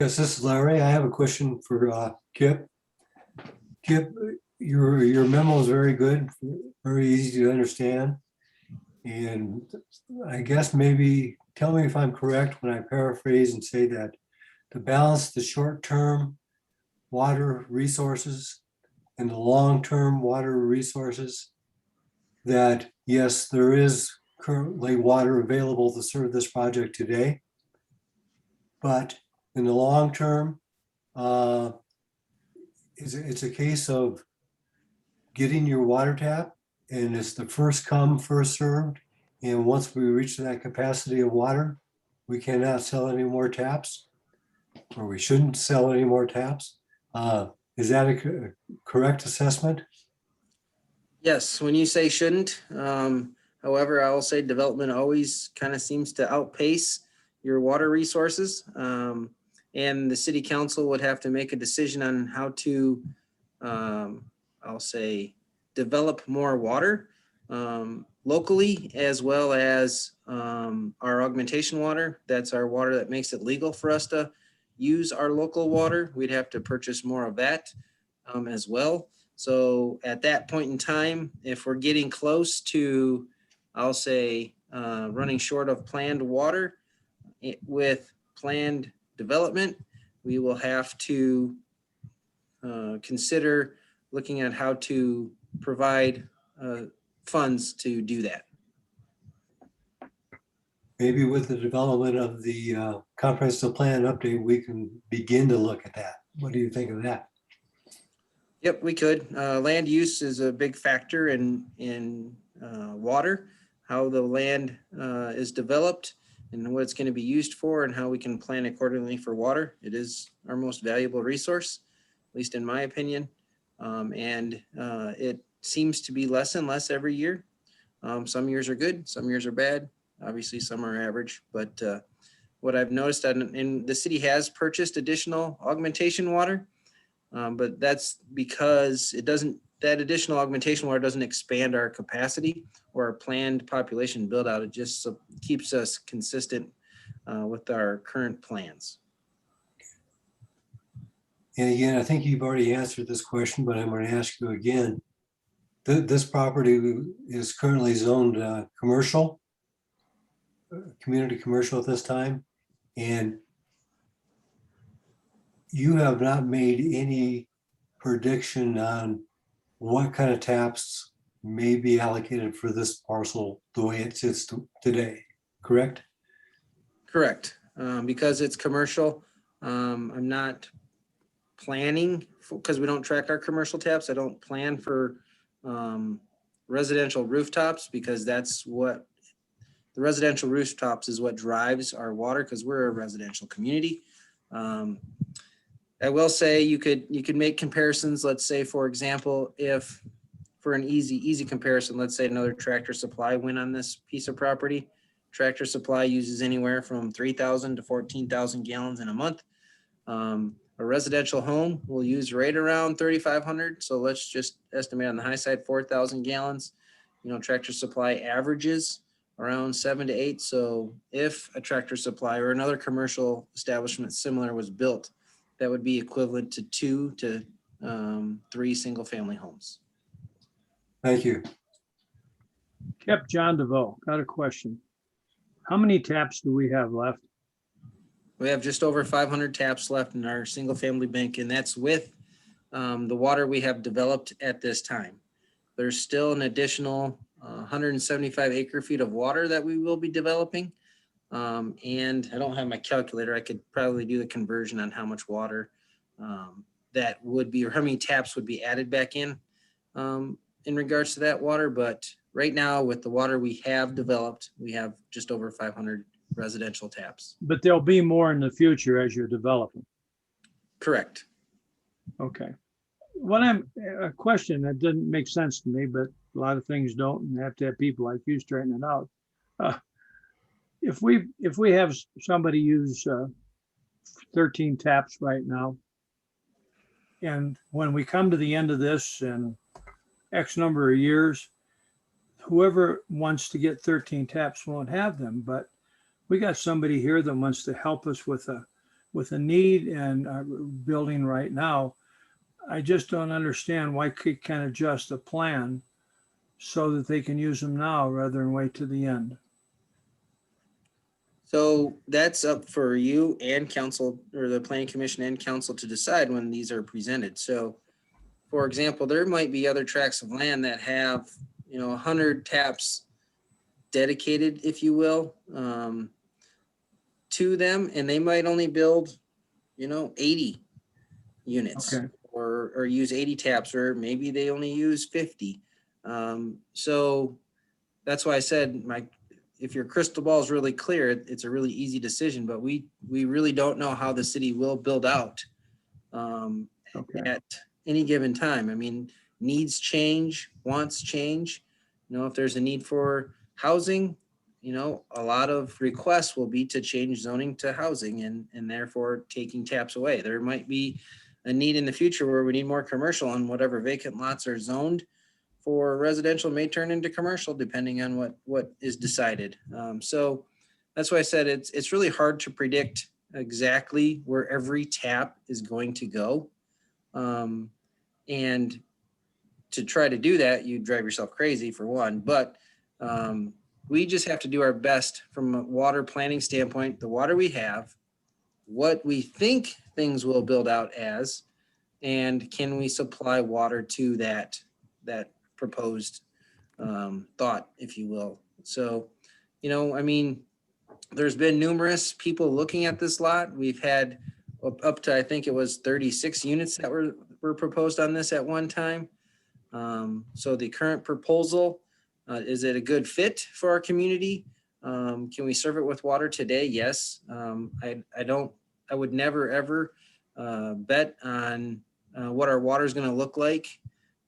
Yes, this is Larry. I have a question for Kip. Kip, your memo is very good, very easy to understand. And I guess maybe tell me if I'm correct when I paraphrase and say that to balance the short-term water resources and the long-term water resources, that yes, there is currently water available to serve this project today, but in the long term, it's a case of getting your water tap, and it's the first come, first served. And once we reach that capacity of water, we cannot sell any more taps, or we shouldn't sell any more taps. Is that a correct assessment? Yes, when you say shouldn't, however, I will say development always kind of seems to outpace your water resources. And the city council would have to make a decision on how to, I'll say, develop more water locally, as well as our augmentation water. That's our water that makes it legal for us to use our local water. We'd have to purchase more of that as well. So at that point in time, if we're getting close to, I'll say, running short of planned water with planned development, we will have to consider looking at how to provide funds to do that. Maybe with the development of the comprehensive plan update, we can begin to look at that. What do you think of that? Yep, we could. Land use is a big factor in water, how the land is developed and what it's going to be used for, and how we can plan accordingly for water. It is our most valuable resource, at least in my opinion. And it seems to be less and less every year. Some years are good, some years are bad. Obviously, some are average, but what I've noticed, and the city has purchased additional augmentation water, but that's because that additional augmentation water doesn't expand our capacity or our planned population build out. It just keeps us consistent with our current plans. And again, I think you've already answered this question, but I'm going to ask you again. This property is currently zoned commercial, community commercial at this time, and you have not made any prediction on what kind of taps may be allocated for this parcel the way it sits today, correct? Correct. Because it's commercial, I'm not planning, because we don't track our commercial taps, I don't plan for residential rooftops, because that's what the residential rooftops is what drives our water, because we're a residential community. I will say you could make comparisons. Let's say, for example, if for an easy comparison, let's say another Tractor Supply went on this piece of property. Tractor Supply uses anywhere from 3,000 to 14,000 gallons in a month. A residential home will use right around 3,500. So let's just estimate on the high side, 4,000 gallons. You know, Tractor Supply averages around 7 to 8. So if a Tractor Supply or another commercial establishment similar was built, that would be equivalent to 2 to 3 single family homes. Thank you. Kip, John DeVoe, got a question. How many taps do we have left? We have just over 500 taps left in our single family bank, and that's with the water we have developed at this time. There's still an additional 175 acre feet of water that we will be developing. And I don't have my calculator. I could probably do the conversion on how much water that would be, or how many taps would be added back in regards to that water. But right now, with the water we have developed, we have just over 500 residential taps. But there'll be more in the future as you're developing. Correct. Okay. A question that didn't make sense to me, but a lot of things don't, and have to have people like you straighten it out. If we have somebody use 13 taps right now, and when we come to the end of this in X number of years, whoever wants to get 13 taps won't have them, but we got somebody here that wants to help us with a need and building right now. I just don't understand why we can't adjust the plan so that they can use them now rather than wait to the end. So that's up for you and council, or the planning commission and council, to decide when these are presented. So for example, there might be other tracts of land that have, 100 taps dedicated, if you will, to them, and they might only build, 80 units. Okay. Or use 80 taps, or maybe they only use 50. So that's why I said, if your crystal ball is really clear, it's a really easy decision, but we really don't know how the city will build out at any given time. I mean, needs change, wants change. If there's a need for housing, a lot of requests will be to change zoning to housing and therefore taking taps away. There might be a need in the future where we need more commercial, and whatever vacant lots are zoned for residential may turn into commercial depending on what is decided. So that's why I said it's really hard to predict exactly where every tap is going to go. And to try to do that, you drive yourself crazy for one, but we just have to do our best from a water planning standpoint, the water we have, what we think things will build out as, and can we supply water to that proposed thought, if you will. So, there's been numerous people looking at this lot. We've had up to, I think it was 36 units that were proposed on this at one time. So the current proposal, is it a good fit for our community? Can we serve it with water today? Yes. I would never ever bet on what our water is going to look like,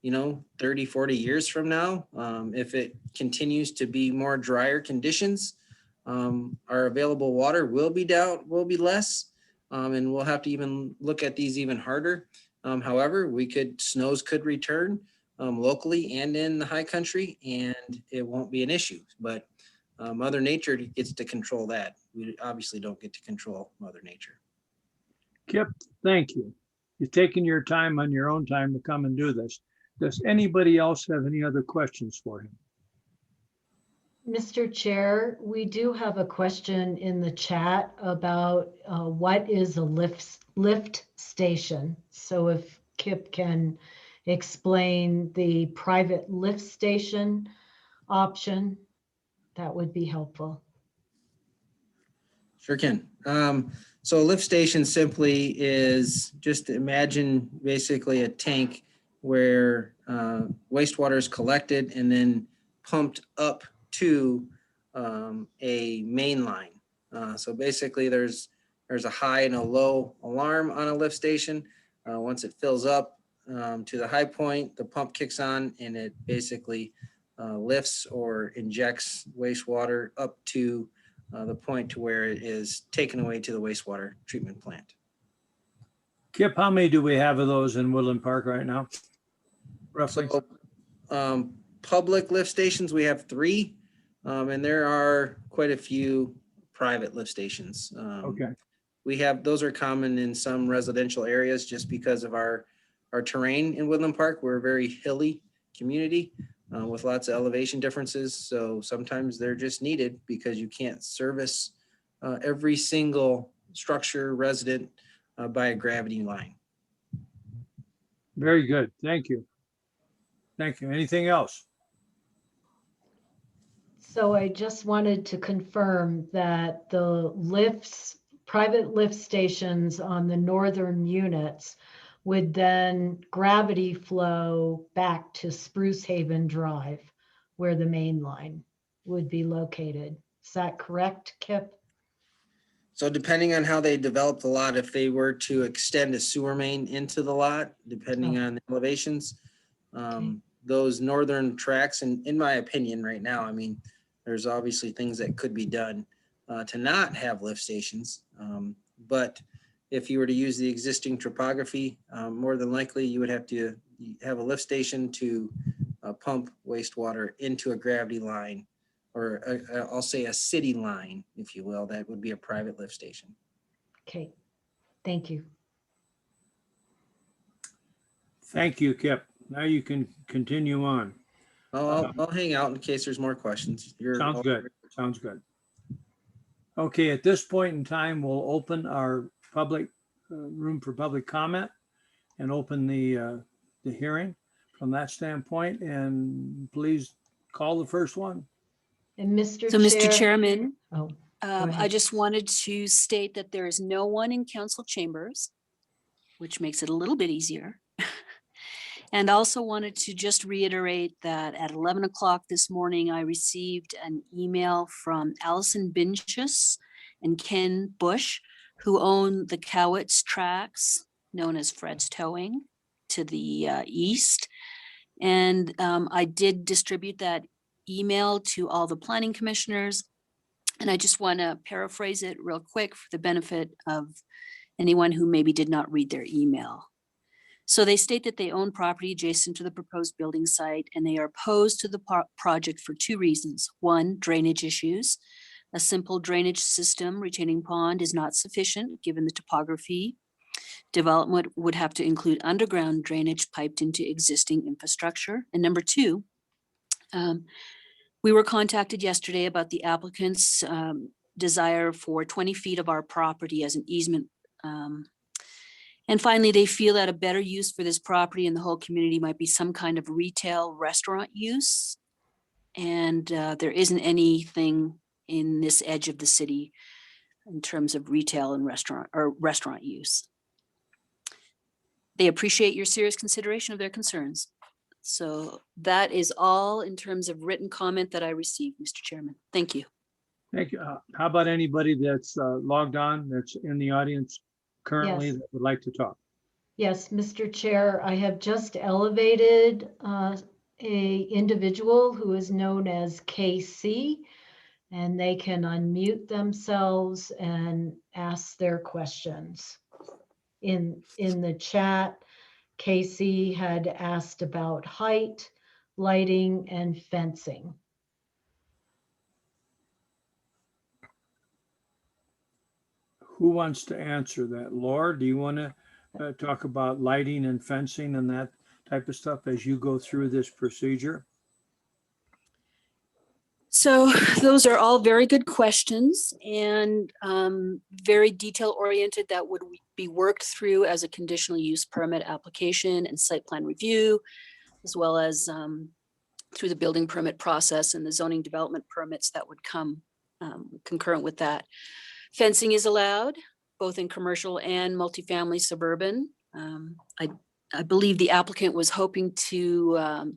30, 40 years from now. If it continues to be more drier conditions, our available water will be less, and we'll have to even look at these even harder. However, snows could return locally and in the high country, and it won't be an issue. But Mother Nature gets to control that. We obviously don't get to control Mother Nature. Kip, thank you. You've taken your time on your own time to come and do this. Does anybody else have any other questions for him? Mr. Chair, we do have a question in the chat about what is a lift station. So if Kip can explain the private lift station option, that would be helpful. Sure can. So a lift station simply is, just imagine basically a tank where wastewater is collected and then pumped up to a main line. So basically there's a high and a low alarm on a lift station. Once it fills up to the high point, the pump kicks on and it basically lifts or injects wastewater up to the point to where it is taken away to the wastewater treatment plant. Kip, how many do we have of those in Woodland Park right now? Roughly? So, public lift stations, we have 3, and there are quite a few private lift stations. Okay, Those are common in some residential areas just because of our terrain in Woodland Park. We're a very hilly community with lots of elevation differences. So sometimes they're just needed because you can't service every single structure resident by a gravity line. very good. Thank you. Thank you. Anything else? So I just wanted to confirm that the lifts, private lift stations on the northern units would then gravity flow back to Spruce Haven Drive, where the main line would be located. Is that correct, Kip? So depending on how they develop the lot, if they were to extend a sewer main into the lot, depending on the elevations, those northern tracks, and in my opinion right now, I mean, there's obviously things that could be done to not have lift stations. But if you were to use the existing topography, more than likely you would have to have a lift station to pump wastewater into a gravity line, or I'll say a city line, if you will. That would be a private lift station. Okay, thank you. Thank you, Kip. Now you can continue on. I'll hang out in case there's more questions. Sounds good. Sounds good. Okay, at this point in time, we'll open our public room for public comment and open the hearing from that standpoint. And please call the first one. And Mr. So, Mr. Chairman, Oh, I ahead. just wanted to state that there is no one in council chambers, which makes it a little bit easier. And also wanted to just reiterate that at 11 o'clock this morning, I received an email from Allison Binchus and Ken Bush, who own the Cowitz tracks, known as Fred's Towing, to the east. And I did distribute that email to all the planning commissioners. And I just want to paraphrase it real quick for the benefit of anyone who maybe did not read their email. So they state that they own property adjacent to the proposed building site, and they are opposed to the project for 2 reasons. 1, drainage issues. A simple drainage system, retaining pond, is not sufficient given the topography. Development would have to include underground drainage piped into existing infrastructure. And number 2, we were contacted yesterday about the applicant's desire for 20 feet of our property as an easement. And finally, they feel that a better use for this property in the whole community might be some kind of retail restaurant use. And there isn't anything in this edge of the city in terms of retail and restaurant use. They appreciate your serious consideration of their concerns. So that is all in terms of written comment that I received, Mr. Chairman. Thank you. Thank you. How about anybody that's logged on, that's in the audience currently Yes. that would like to talk? Yes, Mr. Chair, I have just elevated a individual who is known as KC, and they can unmute themselves and ask their questions. In the chat, Casey had asked about height, lighting, and fencing. Who wants to answer that? Laura, do you want to talk about lighting and fencing and that type of stuff as you go through this procedure? So those are all very good questions and very detail oriented that would be worked through as a conditional use permit application and site plan review, as well as through the building permit process and the zoning development permits that would come concurrent with that. Fencing is allowed both in commercial and multifamily suburban. I believe the applicant was hoping to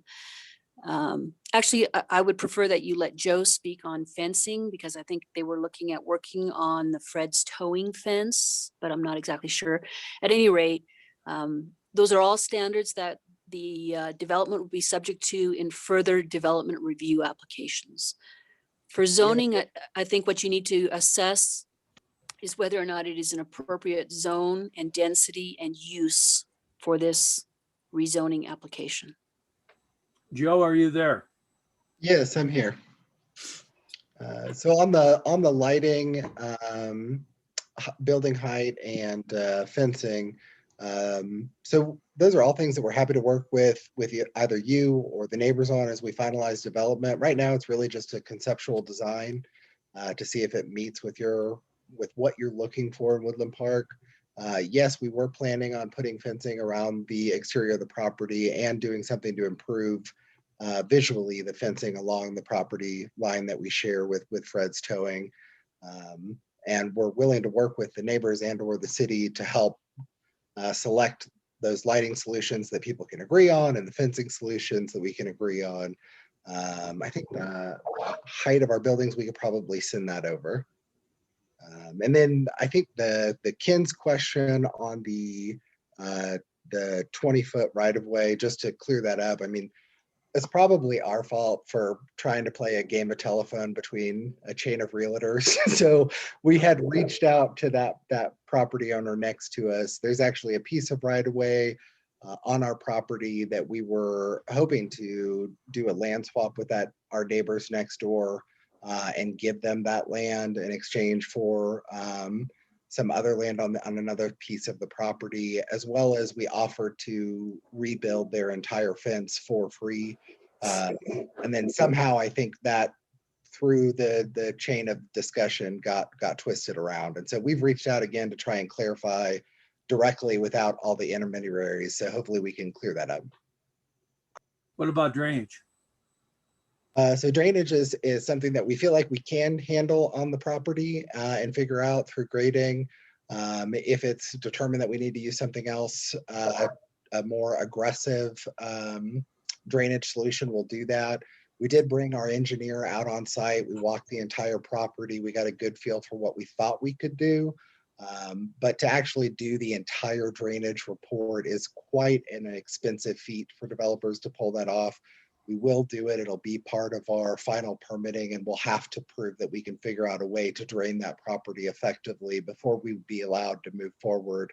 actually, I would prefer that you let Joe speak on fencing because I think they were looking at working on the Fred's Towing fence, but I'm not exactly sure. At any rate, those are all standards that the development would be subject to in further development review applications. For zoning, I think what you need to assess is whether or not it is an appropriate zone and density and use for this rezoning application. Joe, are you there? Yes, I'm here. So on the lighting, building height and fencing, so those are all things that we're happy to work with either you or the neighbors on as we finalize development. Right now, it's really just a conceptual design to see if it meets with what you're looking for in Woodland Park. Yes, we were planning on putting fencing around the exterior of the property and doing something to improve visually the fencing along the property line that we share with Fred's Towing. And we're willing to work with the neighbors and or the city to help select those lighting solutions that people can agree on and the fencing solutions that we can agree on. I think the height of our buildings, we could probably send that over. And then I think the Ken's question on the 20-foot right of way, just to clear that up, I mean, it's probably our fault for trying to play a game of telephone between a chain of realtors. So we had reached out to that property owner next to us. There's actually a piece of right of way on our property that we were hoping to do a land swap with our neighbors next door and give them that land in exchange for some other land on another piece of the property, as well as we offered to rebuild their entire fence for free. And then somehow I think that through the chain of discussion got twisted around. And so we've reached out again to try and clarify directly without all the intermediaries. So hopefully we can clear that up. What about drainage? So drainage is something that we feel like we can handle on the property and figure out through grading. If it's determined that we need to use something else, a more aggressive drainage solution, we'll do that. We did bring our engineer out on site. We walked the entire property. We got a good feel for what we thought we could do. But to actually do the entire drainage report is quite an expensive feat for developers to pull that off. We will do it. It'll be part of our final permitting, and we'll have to prove that we can figure out a way to drain that property effectively before we would be allowed to move forward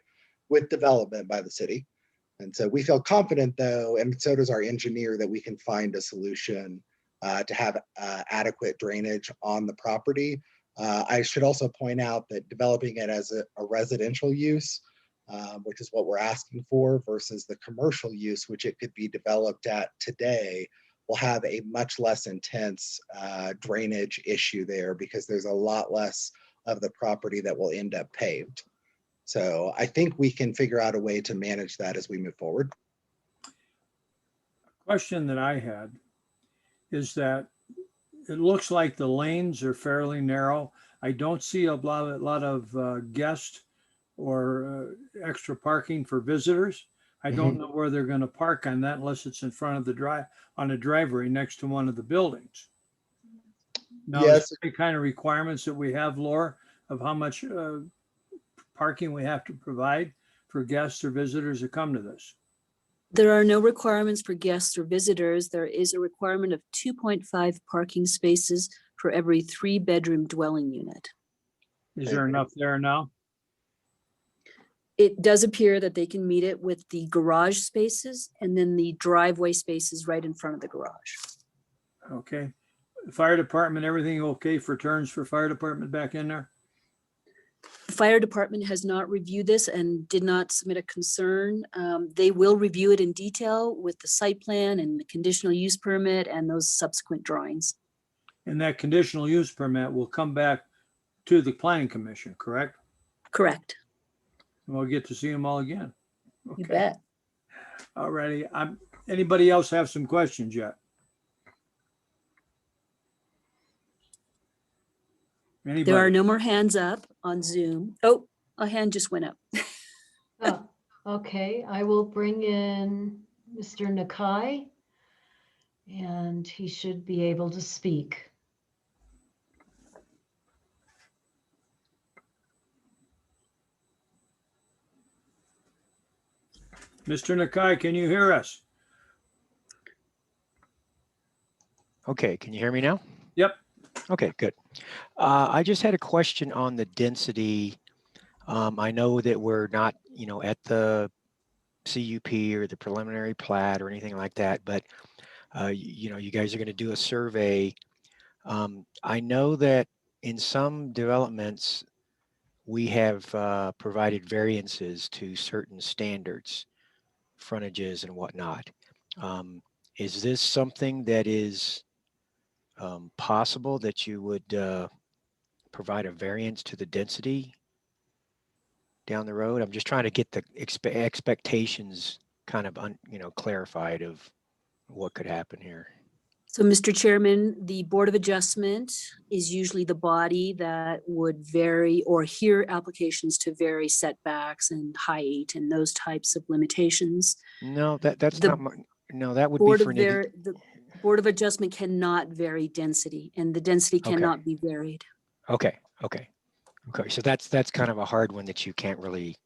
with development by the city. And so we feel confident, though, and so does our engineer, that we can find a solution to have adequate drainage on the property. I should also point out that developing it as a residential use, which is what we're asking for, versus the commercial use, which it could be developed at today, will have a much less intense drainage issue there because there's a lot less of the property that will end up paved. So I think we can figure out a way to manage that as we move forward. Question that I had is that it looks like the lanes are fairly narrow. I don't see a lot of guest or extra parking for visitors. I don't know where they're going to park on that unless it's in front of the on a driveway next to one of the buildings. Now, Yes. is there any kind of requirements that we have, Laura, of how much parking we have to provide for guests or visitors that come to this? There are no requirements for guests or visitors. There is a requirement of 2.5 parking spaces for every 3-bedroom dwelling unit. Is there enough there now? It does appear that they can meet it with the garage spaces and then the driveway spaces right in front of the garage. Okay. Fire department, everything okay for turns for fire department back in there? The fire department has not reviewed this and did not submit a concern. They will review it in detail with the site plan and the conditional use permit and those subsequent drawings. And that conditional use permit will come back to the planning commission, correct? Correct. And we'll get to see them all again. You bet. All righty. Anybody else have some questions yet? Anybody? There are no more hands up on Zoom. Oh, a hand just went up. Oh, okay, I will bring in Mr. Nakai, and he should be able to speak. Mr. Nakai, can you hear us? Okay, can you hear me now? Yep. Okay, good. I just had a question on the density I know that we're not, at the CUP or the preliminary plat or anything like that, but you guys are going to do a survey. I know that in some developments, we have provided variances to certain standards, frontages and whatnot. Is this something that is possible that you would provide a variance to the density down the road? I'm just trying to get the expectations kind of clarified of what could happen here. So, Mr. Chairman, the Board of Adjustment is usually the body that would vary or hear applications to vary setbacks and height and those types of limitations. No, that's The not my, no, that would be Board for of the Board of Adjustment cannot vary density, and the density Okay. cannot be varied. Okay. So that's kind of a hard one that you can't really,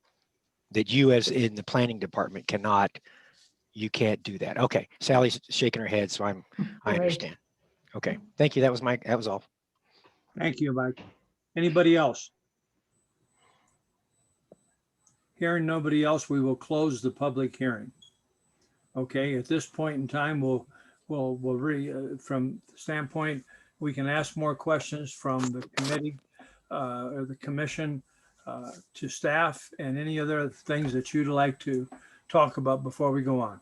that you as in the planning department you can't do that. Okay, Sally's shaking her head, so I Right. understand. Okay, thank you. That was all. Thank you, Mike. Anybody else? Hearing nobody else, we will close the public hearing. Okay, at this point in time, from the standpoint, we can ask more questions from the committee or the commission to staff and any other things that you'd like to talk about before we go on.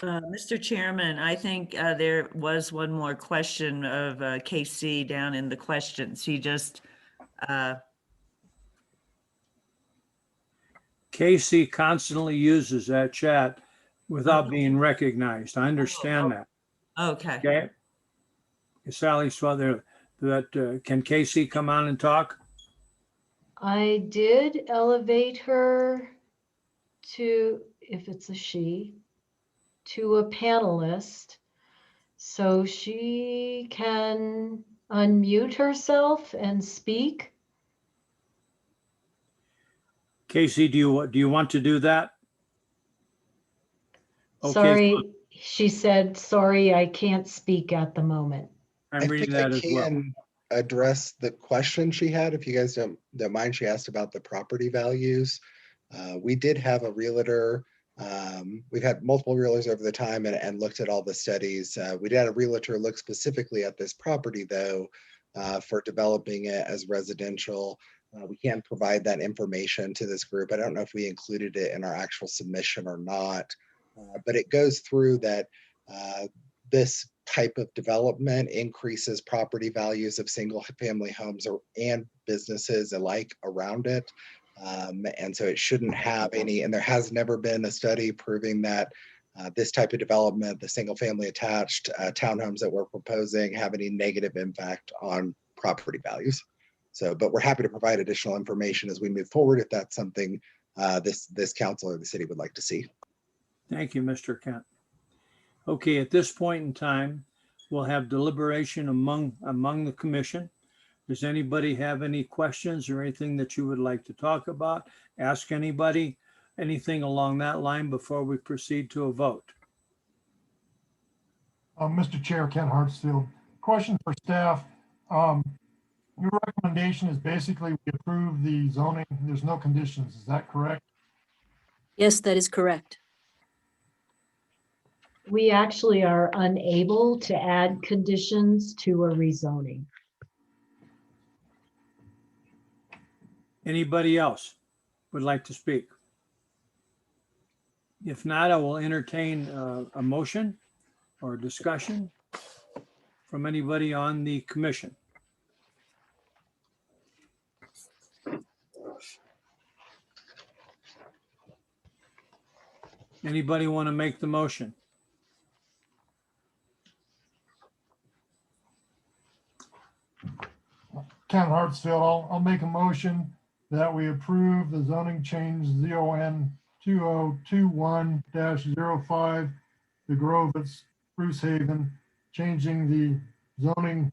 Mr. Chairman, I think there was one more question of KC down in the questions. He just, Casey constantly uses that chat without being recognized. I understand that. okay. Okay. Sally's father, can Casey come on and talk? I did elevate her to, if it's a she, to a panelist. So she can unmute herself and speak. Casey, do you want to do that? Okay, Sorry, she said, sorry, I can't speak at the moment. I'm reading that as well. Can address the question she had, if you guys don't mind. She asked about the property values. We did have a realtor. We've had multiple realtors over the time and looked at all the studies. We did have a realtor look specifically at this property though, for developing it as residential. We can provide that information to this group. I don't know if we included it in our actual submission or not, but it goes through that this type of development increases property values of single family homes and businesses alike around it. And so it shouldn't have any, and there has never been a study proving that this type of development, the single family attached townhomes that we're proposing, have any negative impact on property values. So, but we're happy to provide additional information as we move forward if that's something this council or the city would like to see. Thank you, Mr. Kent. Okay, at this point in time, we'll have deliberation among the commission. Does anybody have any questions or anything that you would like to talk about? Ask anybody anything along that line before we proceed to a vote. Mr. Chair, Ken Hartsfield. Question for staff. Your recommendation is basically we approve the zoning. There's no conditions. Is that correct? Yes, that is correct. We actually are unable to add conditions to a rezoning. Anybody else would like to speak? If not, I will entertain a motion or a discussion from anybody on the commission. Anybody want to make the motion? Ken Hartsfield, I'll make a motion that we approve the zoning change ZON 2021-05, the Grove at Spruce Haven, changing the zoning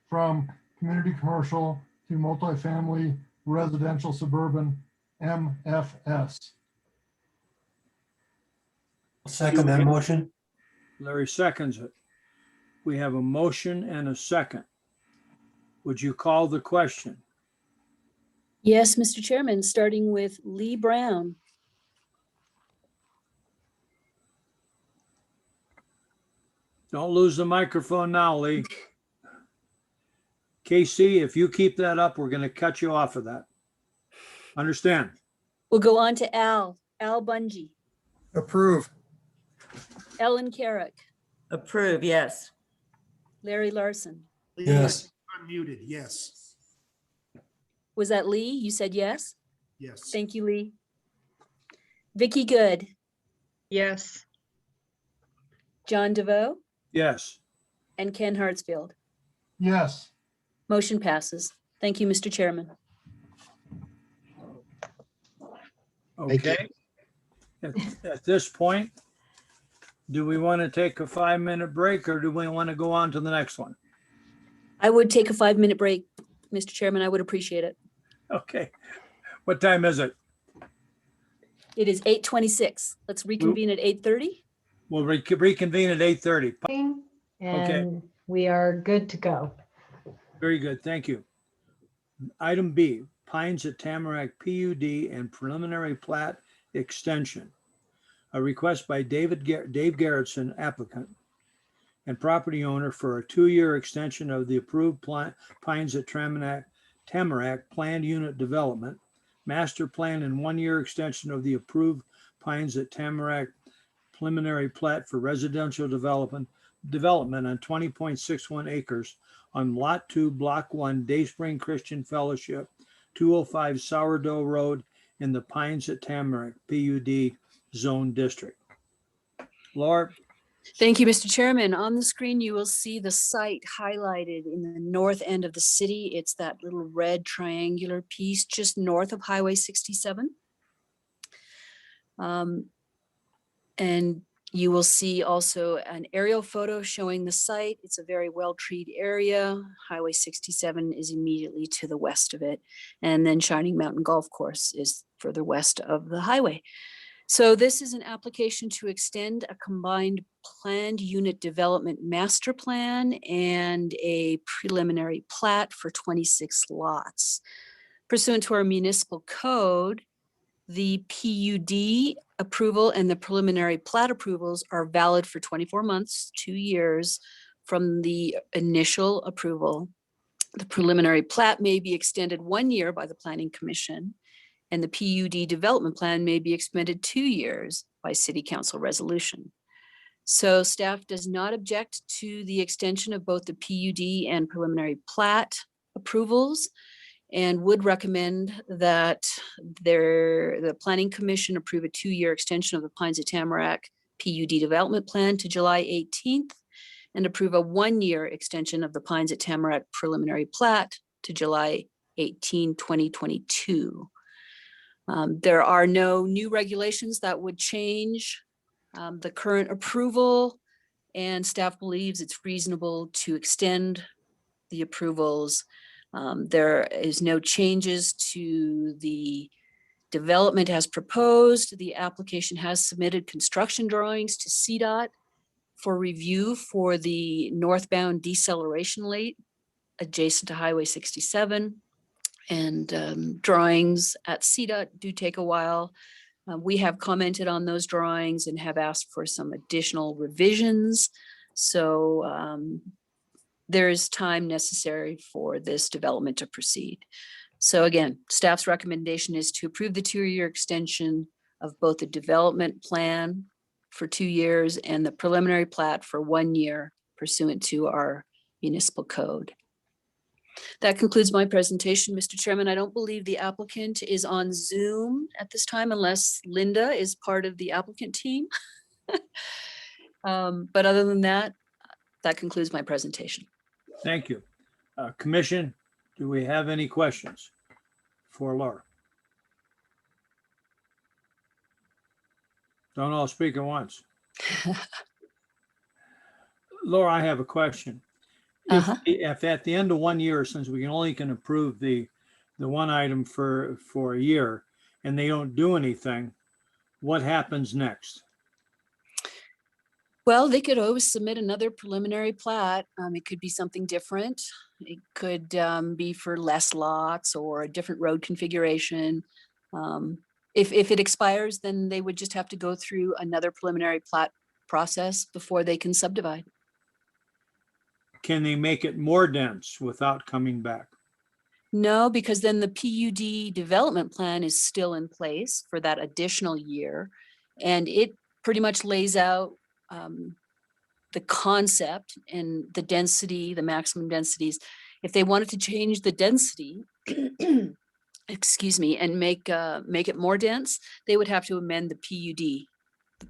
from community commercial to multifamily residential suburban MFS. Second that motion. Larry seconds it. We have a motion and a second. Would you call the question? Yes, Mr. Chairman, starting with Lee Brown. Don't lose the microphone now, Lee. Casey, if you keep that up, we're going to cut you off of that. Understand? We'll go on to Al Bungie, Approve. Ellen Carrick, Approve, yes. Larry Larson. Yes. Unmuted, yes. Was that Lee? You said yes? Yes. Thank you, Lee. Vicky Good, Yes. John DeVoe, Yes. and Ken Hartsfield. Yes. Motion passes. Thank you, Mr. Chairman. Thank you. Okay. At this point, do we want to take a 5-minute break or do we want to go on to the next one? I would take a 5-minute break, Mr. Chairman. I would appreciate it. Okay. What time is it? It is 8:26. Let's reconvene at 8:30. We'll reconvene at 8:30. And we are good to go. Very good. Thank you. Item B, Pines at Tamarack PUD and preliminary plat extension. A request by Dave Garrettson, applicant and property owner for a 2-year extension of the approved Pines at Tamarack planned unit development, master plan and 1-year extension of the approved Pines at Tamarack preliminary plat for residential development on 20.61 acres on Lot 2, Block 1, Dayspring Christian Fellowship, 205 Sourdough Road in the Pines at Tamarack PUD Zone District. Laura? Thank you, Mr. Chairman. On the screen, you will see the site highlighted in the north end of the city. It's that little red triangular piece just north of Highway 67. And you will see also an aerial photo showing the site. It's a very well-treed area. Highway 67 is immediately to the west of it. And then Shining Mountain Golf Course is further west of the highway. So this is an application to extend a combined planned unit development master plan and a preliminary plat for 26 lots. Pursuant to our municipal code, the PUD approval and the preliminary plat approvals are valid for 24 months, 2 years from the initial approval. The preliminary plat may be extended 1 year by the Planning Commission, and the PUD development plan may be extended 2 years by City Council resolution. So staff does not object to the extension of both the PUD and preliminary plat approvals, and would recommend that the Planning Commission approve a 2-year extension of the Pines of Tamarack PUD development plan to July 18th and approve a 1-year extension of the Pines at Tamarack preliminary plat to July 18, 2022. There are no new regulations that would change the current approval, and staff believes it's reasonable to extend the approvals. There is no changes to the development as proposed. The application has submitted construction drawings to CDOT for review for the northbound deceleration lane adjacent to Highway 67. And drawings at CDOT do take a while. We have commented on those drawings and have asked for some additional revisions. So there is time necessary for this development to proceed. So again, staff's recommendation is to approve the 2-year extension of both the development plan for 2 years and the preliminary plat for 1 year pursuant to our municipal code. That concludes my presentation, Mr. Chairman. I don't believe the applicant is on Zoom at this time unless Linda is part of the applicant team. But other than that, that concludes my presentation. Thank you. Commission, do we have any questions for Laura? Don't all speak at once. Laura, I have a question. If at the end of 1 year, since we only can approve the one item for a year and they don't do anything, what happens next? Well, they could always submit another preliminary plat. It could be something different. It could be for less lots or a different road configuration. If it expires, then they would just have to go through another preliminary plat process before they can subdivide. Can they make it more dense without coming back? No, because then the PUD development plan is still in place for that additional year. And it pretty much lays out the concept and the density, the maximum densities. If they wanted to change the density, excuse me, and make it more dense, they would have to amend the PUD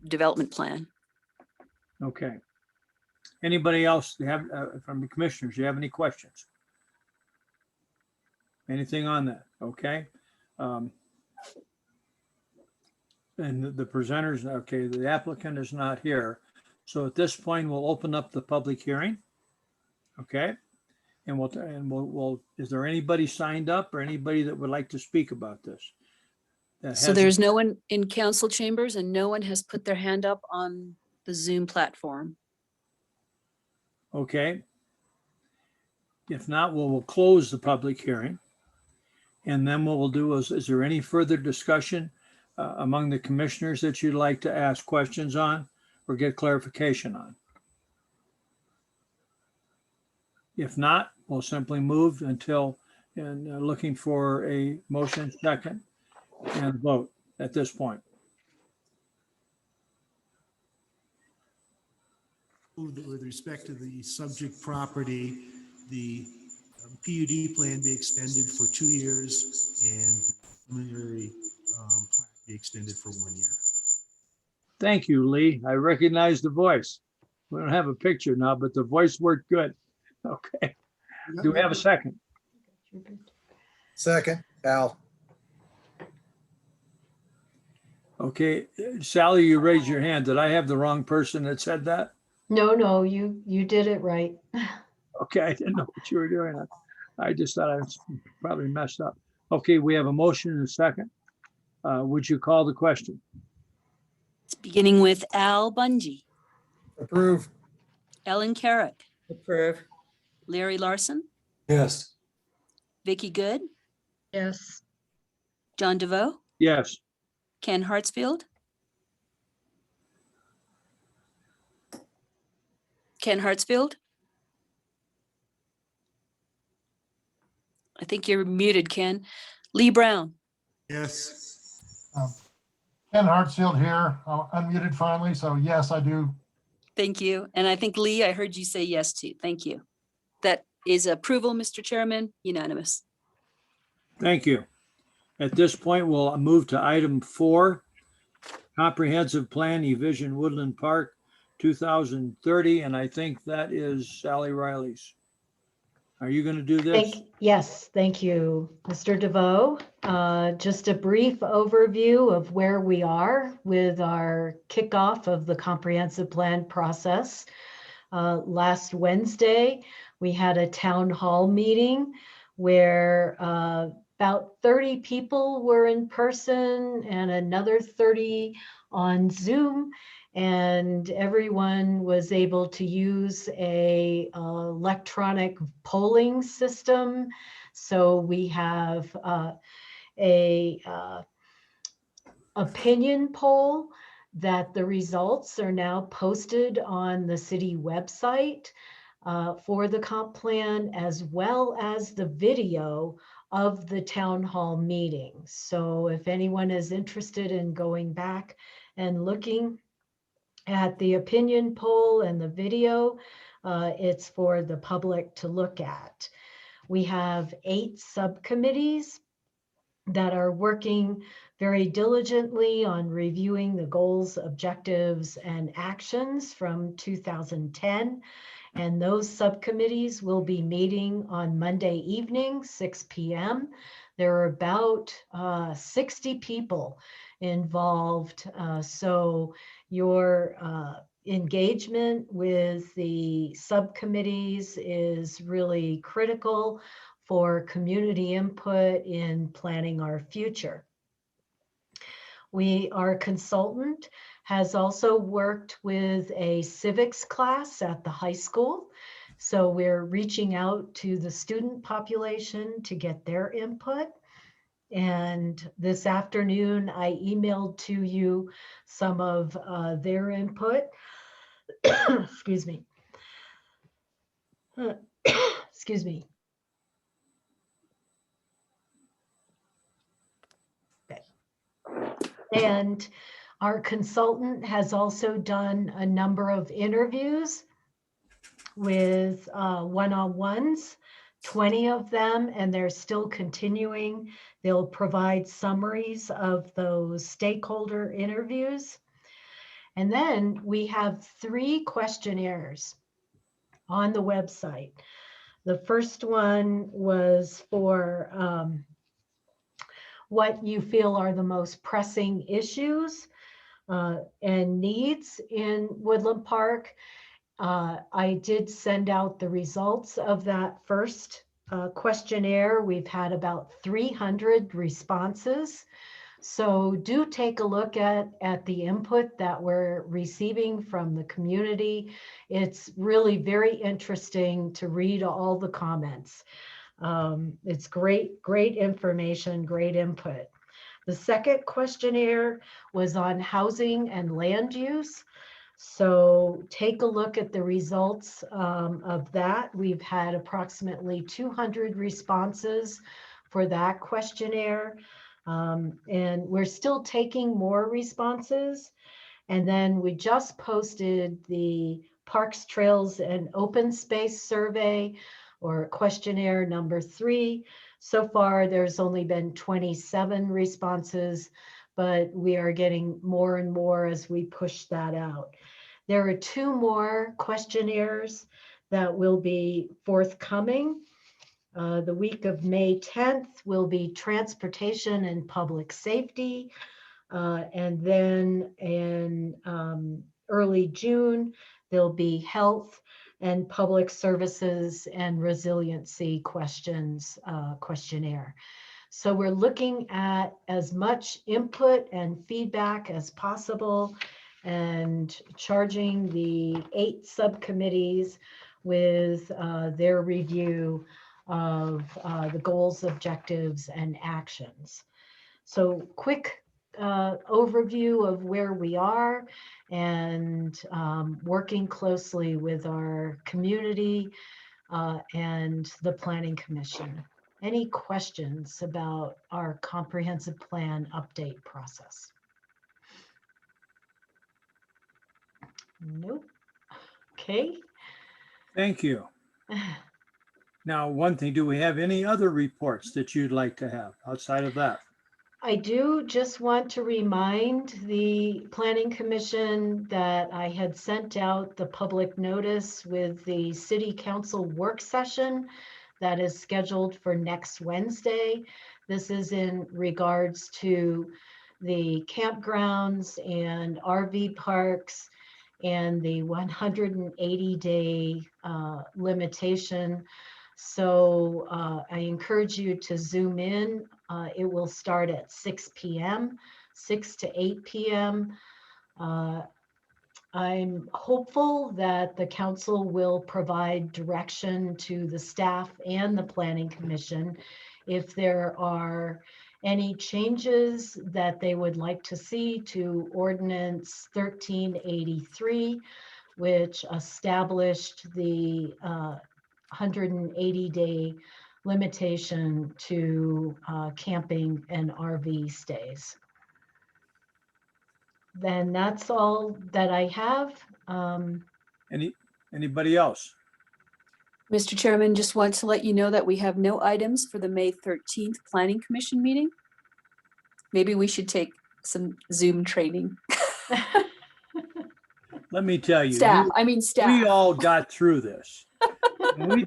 development plan. Okay. Anybody else have, from the commissioners, you have any questions? Anything on that? Okay. And the presenters, okay, the applicant is not here. So at this point, we'll open up the public hearing. Okay. And we'll, is there anybody signed up or anybody that would like to speak about this? So there's no one in council chambers and no one has put their hand up on the Zoom platform. Okay. If not, we'll close the public hearing. And then what we'll do is there any further discussion among the commissioners that you'd like to ask questions on or get clarification on? If not, we'll simply move until looking for a motion second and vote at this point. With respect to the subject property, the PUD plan be extended for 2 years and the preliminary plat be extended for 1 year. Thank you, Lee. I recognize the voice. We don't have a picture now, but the voice worked good. Okay. Do we have a second? Second, Al. Okay, Sally, you raised your hand. Did I have the wrong person that said that? No, you did it right. Okay, I didn't know what you were doing. I just thought I was probably messed up. Okay, we have a motion and a second. Would you call the question? It's beginning with Al Bungie, Approve. Ellen Carrick, Approve. Larry Larson, Yes. Vicky Good, Yes. John DeVoe, Yes. Ken Hartsfield. Ken Hartsfield. I think you're muted, Ken. Lee Brown. Yes. Ken Hartsfield here, unmuted finally, so yes, I do. Thank you. And I think Lee, I heard you say yes too. Thank you. That is approval, Mr. Chairman, unanimous. Thank you. At this point, we'll move to item 4, Comprehensive Plan, Evision Woodland Park, 2030, and I think that is Sally Riley's. Are you going to do this? Yes, thank you, Mr. DeVoe. Just a brief overview of where we are with our kickoff of the comprehensive plan process. Last Wednesday, we had a town hall meeting where about 30 people were in person and another 30 on Zoom. And everyone was able to use a electronic polling system. So we have a opinion poll that the results are now posted on the city website for the comp plan, as well as the video of the town hall meeting. So if anyone is interested in going back and looking at the opinion poll and the video, it's for the public to look at. We have 8 subcommittees that are working very diligently on reviewing the goals, objectives, and actions from 2010. And those subcommittees will be meeting on Monday evening, 6 p.m. There are about 60 people involved. So your engagement with the subcommittees is really critical for community input in planning our future. Our consultant has also worked with a civics class at the high school. So we're reaching out to the student population to get their input. And this afternoon, I emailed to you some of their input. Excuse me. Excuse me. Okay. And our consultant has also done a number of interviews with one-on-ones, 20 of them, and they're still continuing. They'll provide summaries of those stakeholder interviews. And then we have 3 questionnaires on the website. The first one was for what you feel are the most pressing issues and needs in Woodland Park. I did send out the results of that first questionnaire. We've had about 300 responses. So do take a look at the input that we're receiving from the community. It's really very interesting to read all the comments. It's great information, great input. The second questionnaire was on housing and land use. So take a look at the results of that. We've had approximately 200 responses for that questionnaire. And we're still taking more responses. And then we just posted the Parks, Trails, and Open Space Survey, or questionnaire number 3. So far, there's only been 27 responses, but we are getting more and more as we push that out. There are 2 more questionnaires that will be forthcoming. The week of May 10th will be transportation and public safety. And then in early June, there'll be health and public services and resiliency questions questionnaire. So we're looking at as much input and feedback as possible and charging the 8 subcommittees with their review of the goals, objectives, and actions. So quick overview of where we are and working closely with our community and the Planning Commission. Any questions about our comprehensive plan update process? Nope. Okay. Thank you. Now, one thing, do we have any other reports that you'd like to have outside of that? I do just want to remind the Planning Commission that I had sent out the public notice with the City Council work session that is scheduled for next Wednesday. This is in regards to the campgrounds and RV parks and the 180-day limitation. So I encourage you to zoom in. It will start at 6 p.m., 6 to 8 p.m. I'm hopeful that the council will provide direction to the staff and the Planning Commission if there are any changes that they would like to see to Ordinance 1383, which established the 180-day limitation to camping and RV stays. Then that's all that I have. Anybody else? Mr. Chairman, just want to let you know that we have no items for the May 13th Planning Commission meeting. Maybe we should take some Zoom training. Let me tell you. Staff. We all got through this. We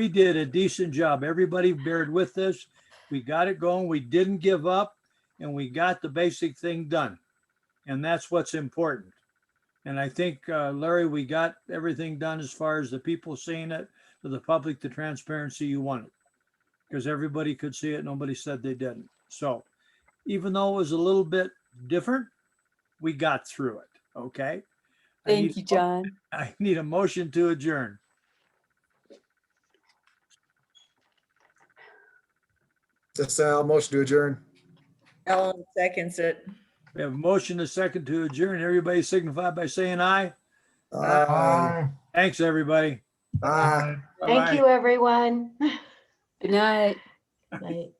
did a decent job. Everybody bared with this. We got it going. We didn't give up, and we got the basic thing done. And that's what's important. And I think, Larry, we got everything done as far as the people seeing it, to the public, the transparency you wanted. Because everybody could see it. Nobody said they didn't. So even though it was a little bit different, we got through it, okay? Thank you, John. I need a motion to adjourn. Just Sal, motion to adjourn. Ellen seconds it. We have a motion, a second to adjourn. Everybody signify by saying aye. Aye. Thanks, everybody. Aye. Aye. Thank Bye-bye. you, everyone. Good night. Night.